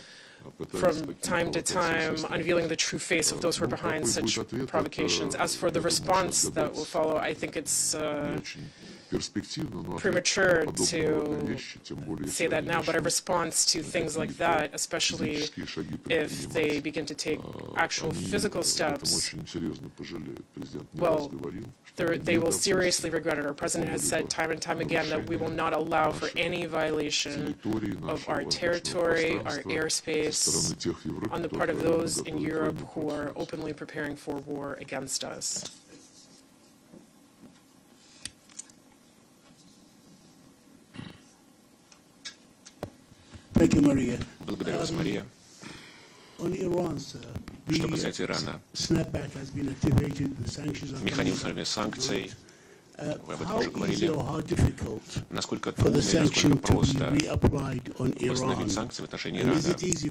Speaker 6: from time to time unveiling the true face of those who are behind such provocations. As for the response that will follow, I think it's premature to say that now, but a response to things like that, especially if they begin to take actual physical steps, well, they will seriously regret it. Our president has said time and time again that we will not allow for any violation of our territory, our airspace, on the part of those in Europe who are openly preparing for war against us.
Speaker 12: Thank you, Maria.
Speaker 13: Благодарю вас, Мария. Что касается Ирана, механизмами санкций
Speaker 12: Вы об этом уже говорили. Насколько трудно и насколько просто восстановить санкции в отношении Ирана? И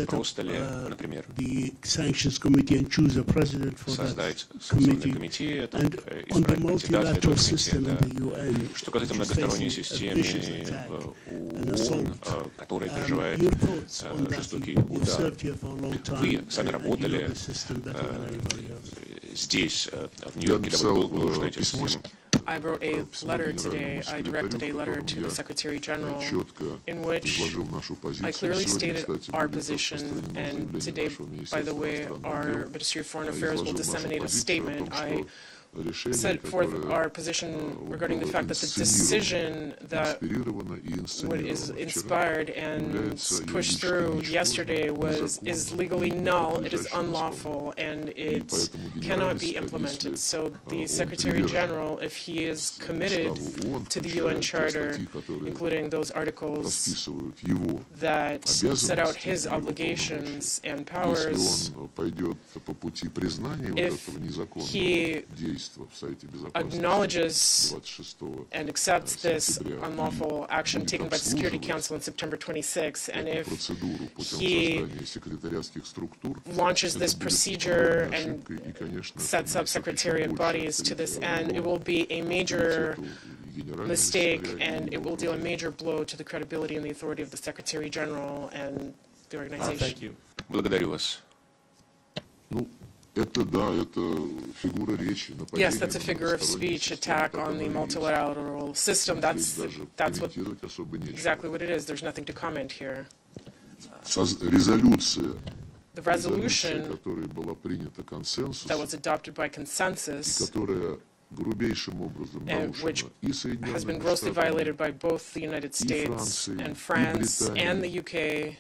Speaker 12: просто ли, например, создать санкционный комитет, избрать кандидата этого комитета? Что касается многосторонней системы ООН, которая переживает жестокий удар, вы сами работали здесь, в Нью-Йорке, довольно долго вы знаете эту систему.
Speaker 6: I wrote a letter today. I directed a letter to the Secretary General in which I clearly stated our position, and today, by the way, our Ministry of Foreign Affairs will disseminate a statement. I set forth our position regarding the fact that the decision that is inspired and pushed through yesterday is legally null, it is unlawful, and it cannot be implemented. So the Secretary General, if he is committed to the UN Charter, including those articles that set out his obligations and powers, if he acknowledges and accepts this unlawful action taken by the Security Council on September 26, and if he launches this procedure and sets up secretariat bodies to this end, it will be a major mistake, and it will deal a major blow to the credibility and the authority of the Secretary General and the organization.
Speaker 12: Thank you. Благодарю вас.
Speaker 6: Yes, that's a figure of speech, attack on the multilateral system. That's exactly what it is. There's nothing to comment here. The resolution that was adopted by consensus, and which has been grossly violated by both the United States and France and the UK,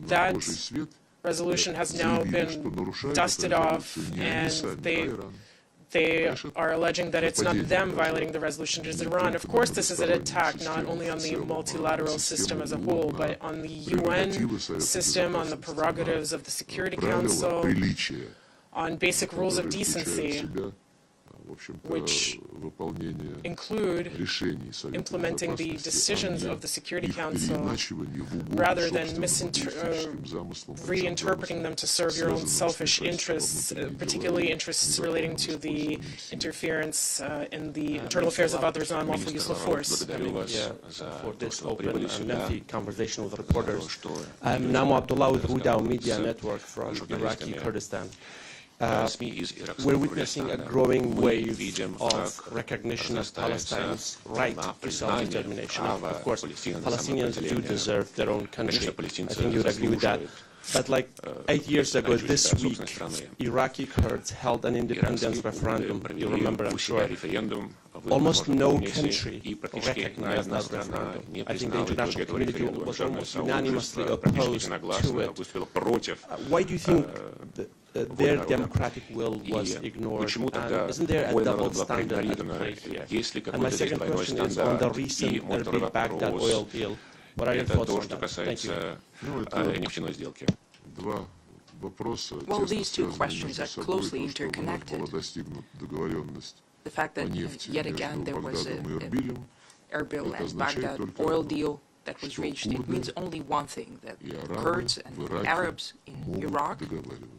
Speaker 6: that resolution has now been dusted off, and they are alleging that it's not them violating the resolution, it is Iran. Of course, this is an attack not only on the multilateral system as a whole, but on the UN system, on the prerogatives of the Security Council, on basic rules of decency, which include implementing the decisions of the Security Council rather than reinterpreting them to serve your own selfish interests, particularly interests relating to the interference in the internal affairs of others and unlawful use of force.
Speaker 13: For this open and lengthy conversation with reporters. I'm Namo Abdullah with Udao Media Network from Iraqi Kurdistan. We're witnessing a growing wave of recognition of Palestine's right to self-determination. Of course, Palestinians do deserve their own country. I think you would agree with that. But like 8 years ago this week, Iraqi Kurds held an independence referendum. You remember, I'm sure. Almost no country recognized that referendum. I think the international community was almost unanimously opposed to it. Why do you think their democratic will was ignored? And isn't there a double standard at play here? And my second question is on the recent Baghdad oil deal. What are your thoughts on that? Thank you.
Speaker 2: Well, these two questions are closely interconnected. The fact that yet again there was an Erbil and Baghdad oil deal that was reached, it means only one thing, that Kurds and Arabs in Iraq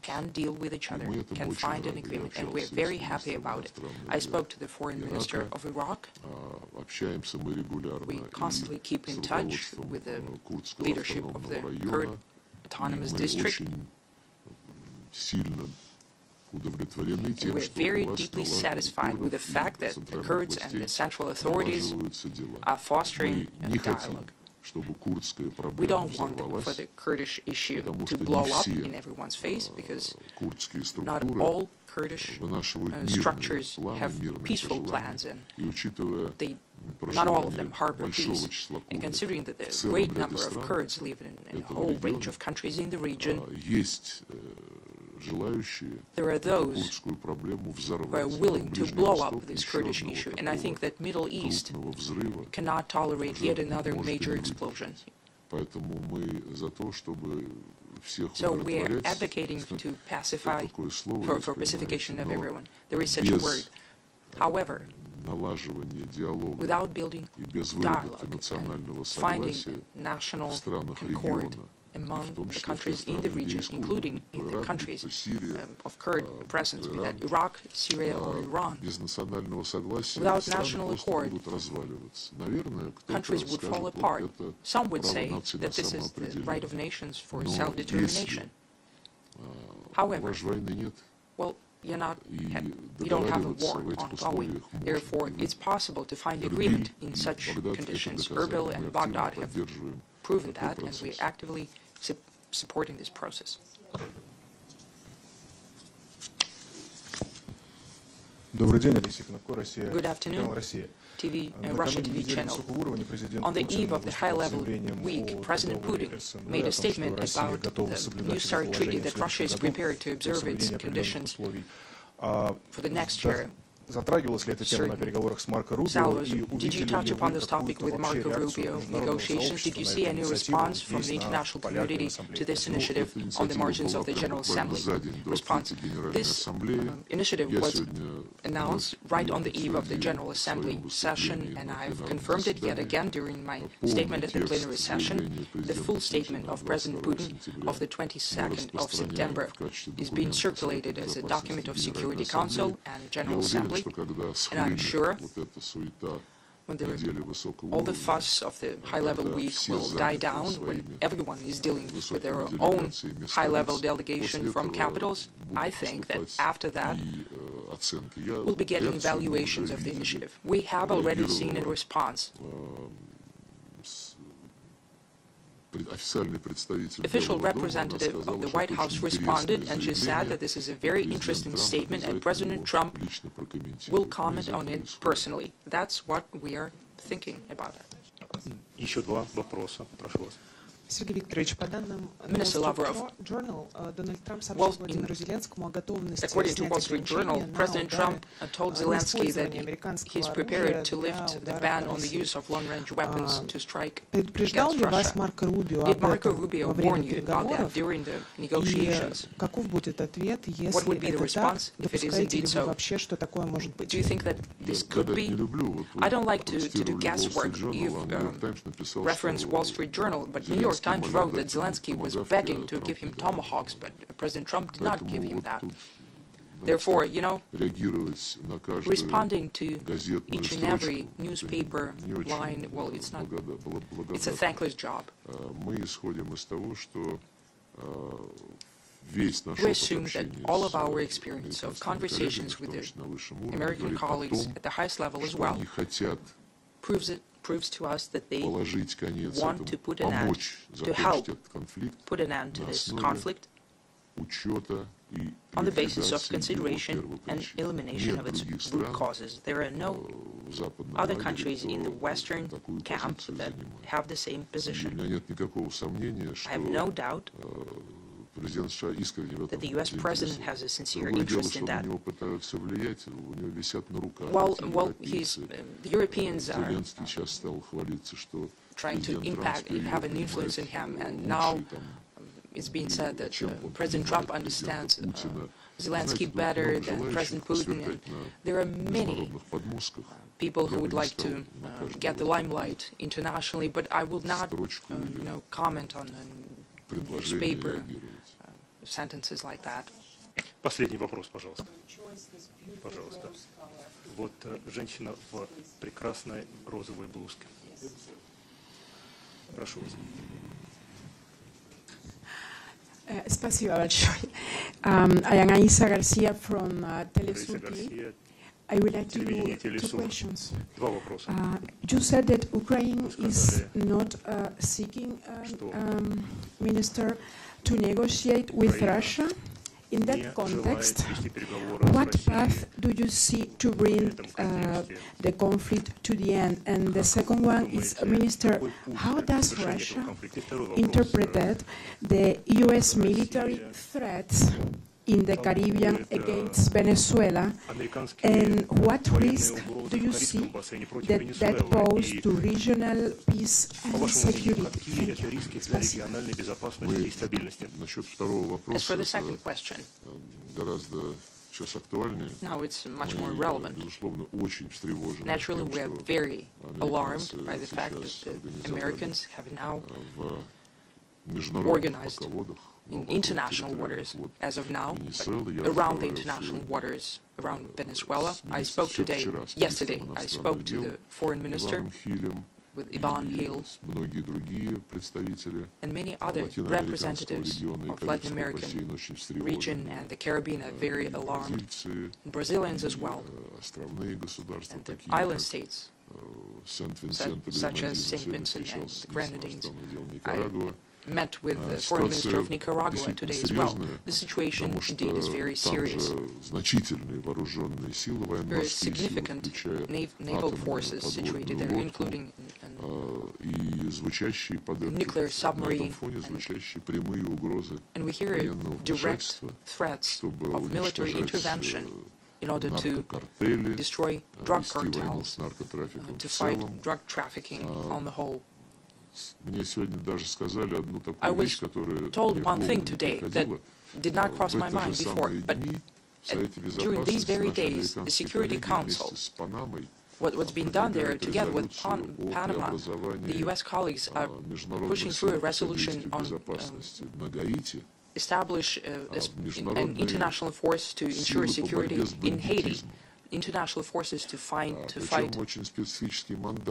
Speaker 2: can deal with each other, can find an agreement, and we're very happy about it. I spoke to the foreign minister of Iraq. We constantly keep in touch with the leadership of the Kurd Autonomous District. We're very deeply satisfied with the fact that the Kurds and the central authorities are fostering a dialogue. We don't want for the Kurdish issue to blow up in everyone's face, because not all Kurdish structures have peaceful plans, and not all of them harbor peace. And considering that a great number of Kurds live in a whole range of countries in the region, there are those who are willing to blow up this Kurdish issue, and I think that Middle East cannot tolerate yet another major explosion. So we are advocating to pacify, for pacification of everyone. There is such a word. However, without building dialogue and finding national concord among the countries in the region, including in the countries of current presence, be that Iraq, Syria, or Iran, without national accord, countries would fall apart. Some would say that this is the right of nations for self-determination. However, well, you don't have a war ongoing. Therefore, it's possible to find agreement in such conditions. Erbil and Baghdad have proven that, and we're actively supporting this process. Good afternoon, Russia TV channel. On the eve of the high-level week, President Putin made a statement about the New START treaty that Russia is prepared to observe its conditions for the next year. Salvos, did you touch upon this topic with Marco Rubio negotiations? Did you see any response from the international community to this initiative on the margins of the General Assembly? Response. This initiative was announced right on the eve of the General Assembly session, and I've confirmed it yet again during my statement at the plenary session. The full statement of President Putin of the 22nd of September is being circulated as a document of Security Council and General Assembly. And I'm sure when all the fuss of the high-level week will die down, when everyone is dealing with their own high-level delegation from capitals, I think that after that we'll be getting evaluations of the initiative. We have already seen a response. Official representative of the White House responded, and she said that this is a very interesting statement and President Trump will comment on it personally. That's what we are thinking about. Minister Lavrov, well, according to Wall Street Journal, President Trump told Zelensky that he's prepared to lift the ban on the use of long-range weapons to strike against Russia. Did Marco Rubio warn you about that during the negotiations? What would be the response if it is indeed so? Do you think that this could be? I don't like to do guesswork. You've referenced Wall Street Journal, but New York Times wrote that Zelensky was begging to give him tomahawks, but President Trump did not give him that. Therefore, responding to each and every newspaper line, well, it's a thankless job. We assume that all of our experience of conversations with the American colleagues at the highest level as well proves to us that they want to put an end, to help put an end to this conflict on the basis of consideration and elimination of its root causes. There are no other countries in the Western camp that have the same position. I have no doubt that the U.S. President has a sincere interest in that. Well, the Europeans are trying to have an influence in him, and now it's being said that President Trump understands Zelensky better than President Putin. And there are many people who would like to get the limelight internationally, but I will not, comment on newspaper sentences like that.
Speaker 14: Последний вопрос, пожалуйста. Пожалуйста. Вот женщина в прекрасной розовой блузке. Прошу вас.
Speaker 15: Спасибо большое. I am Aisa Garcia from Televiziyası. I would like to do two questions. You said that Ukraine is not seeking minister to negotiate with Russia. In that context, what path do you see to bring the conflict to the end? And the second one is, Minister, how does Russia interpret the U.S. military threats in the Caribbean against Venezuela, and what risk do you see that pose to regional peace and security?
Speaker 2: As for the second question, now it's much more relevant. Naturally, we are very alarmed by the fact that the Americans have now organized in international waters, as of now, around the international waters around Venezuela. Yesterday, I spoke to the foreign minister with Ilham Aliyev and many other representatives of Latin American region and the Caribbean are very alarmed. Brazilians as well, and the island states, such as St. Vincent and the Grenadines. I met with the foreign minister of Nicaragua today as well. The situation indeed is very serious. Very significant naval forces situated there, including nuclear submarine, and we hear direct threats of military intervention in order to destroy drug cartels, to fight drug trafficking on the whole. I was told one thing today that did not cross my mind before, but during these very days, the Security Council, what's being done there together with Panama, the U.S. colleagues are pushing through a resolution on establish an international force to ensure security in Haiti. International forces to fight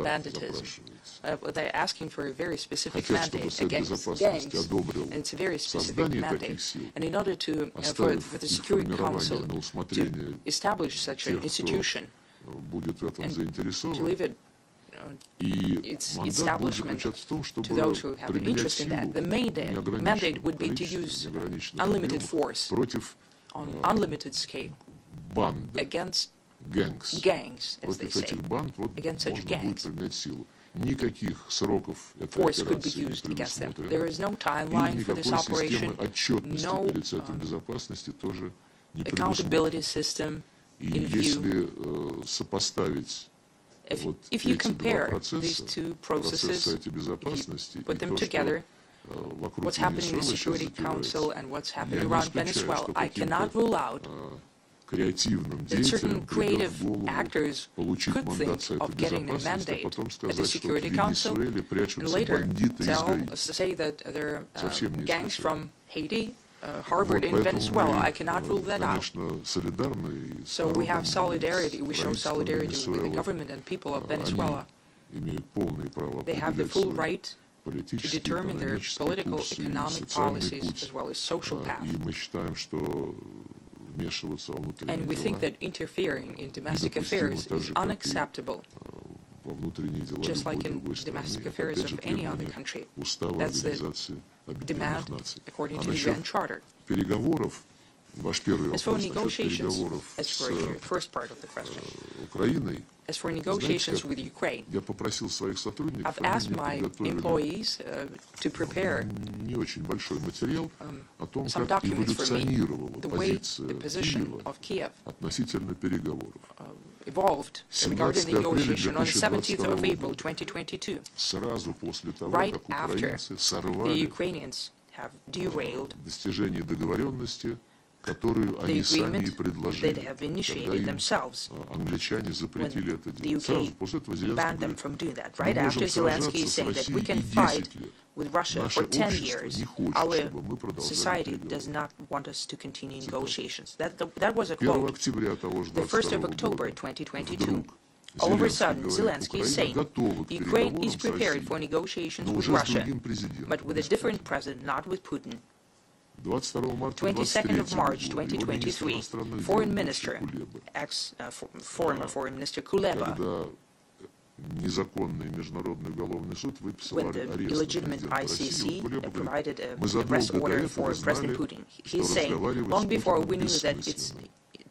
Speaker 2: banditism. They're asking for a very specific mandate against gangs, and it's a very specific mandate. And in order to for the Security Council to establish such an institution and to leave it its establishment to those who have an interest in that, the mandate would be to use unlimited force on unlimited scale against gangs, as they say, against such gangs. Force could be used against them. There is no timeline for this operation, no accountability system in view. If you compare these two processes, if you put them together, what's happening in the Security Council and what's happening around Venezuela, I cannot rule out that certain creative actors could think of getting a mandate at the Security Council and later say that there are gangs from Haiti harbored in Venezuela. I cannot rule that out. So we have solidarity, we show solidarity with the government and people of Venezuela. They have the full right to determine their political, economic policies as well as social path. And we think that interfering in domestic affairs is unacceptable, just like in domestic affairs of any other country. That's the demand according to the UN Charter. As for negotiations, as for your first part of the question, as for negotiations with Ukraine, I've asked my employees to prepare some documents for me, the way the position of Kiev evolved regarding the negotiation on the 17th of April 2022, right after the Ukrainians have derailed the agreement they have initiated themselves when the UK banned them from doing that. Right after Zelensky is saying that we can fight with Russia for 10 years, our society does not want us to continue negotiations. That was a quote. The 1st of October 2022, all of a sudden, Zelensky is saying Ukraine is prepared for negotiations with Russia, but with a different president, not with Putin. 22nd of March 2023, Foreign Minister, former Foreign Minister Kuleba, when the illegitimate ICC provided an arrest order for President Putin, he's saying, long before we knew that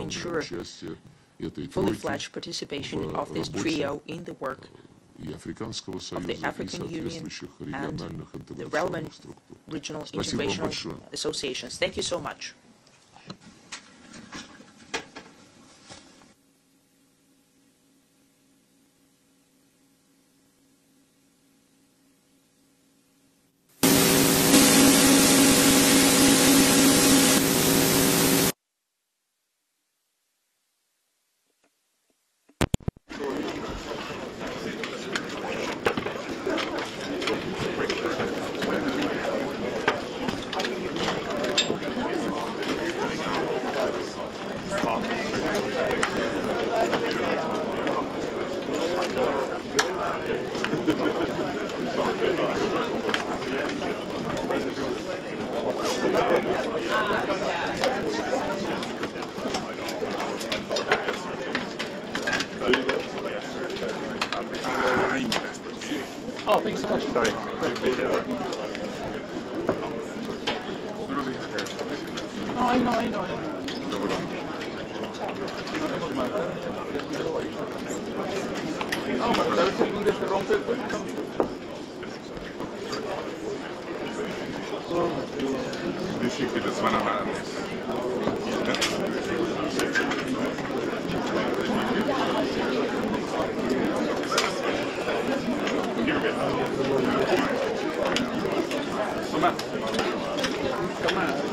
Speaker 2: ensure fully fledged participation of this trio in the work of the African Union and the relevant regional integrational associations. Thank you so much.
Speaker 16: Oh, thanks so much. Sorry. No, I know. No, pero sabes que el líder se rompe, pues. Come on.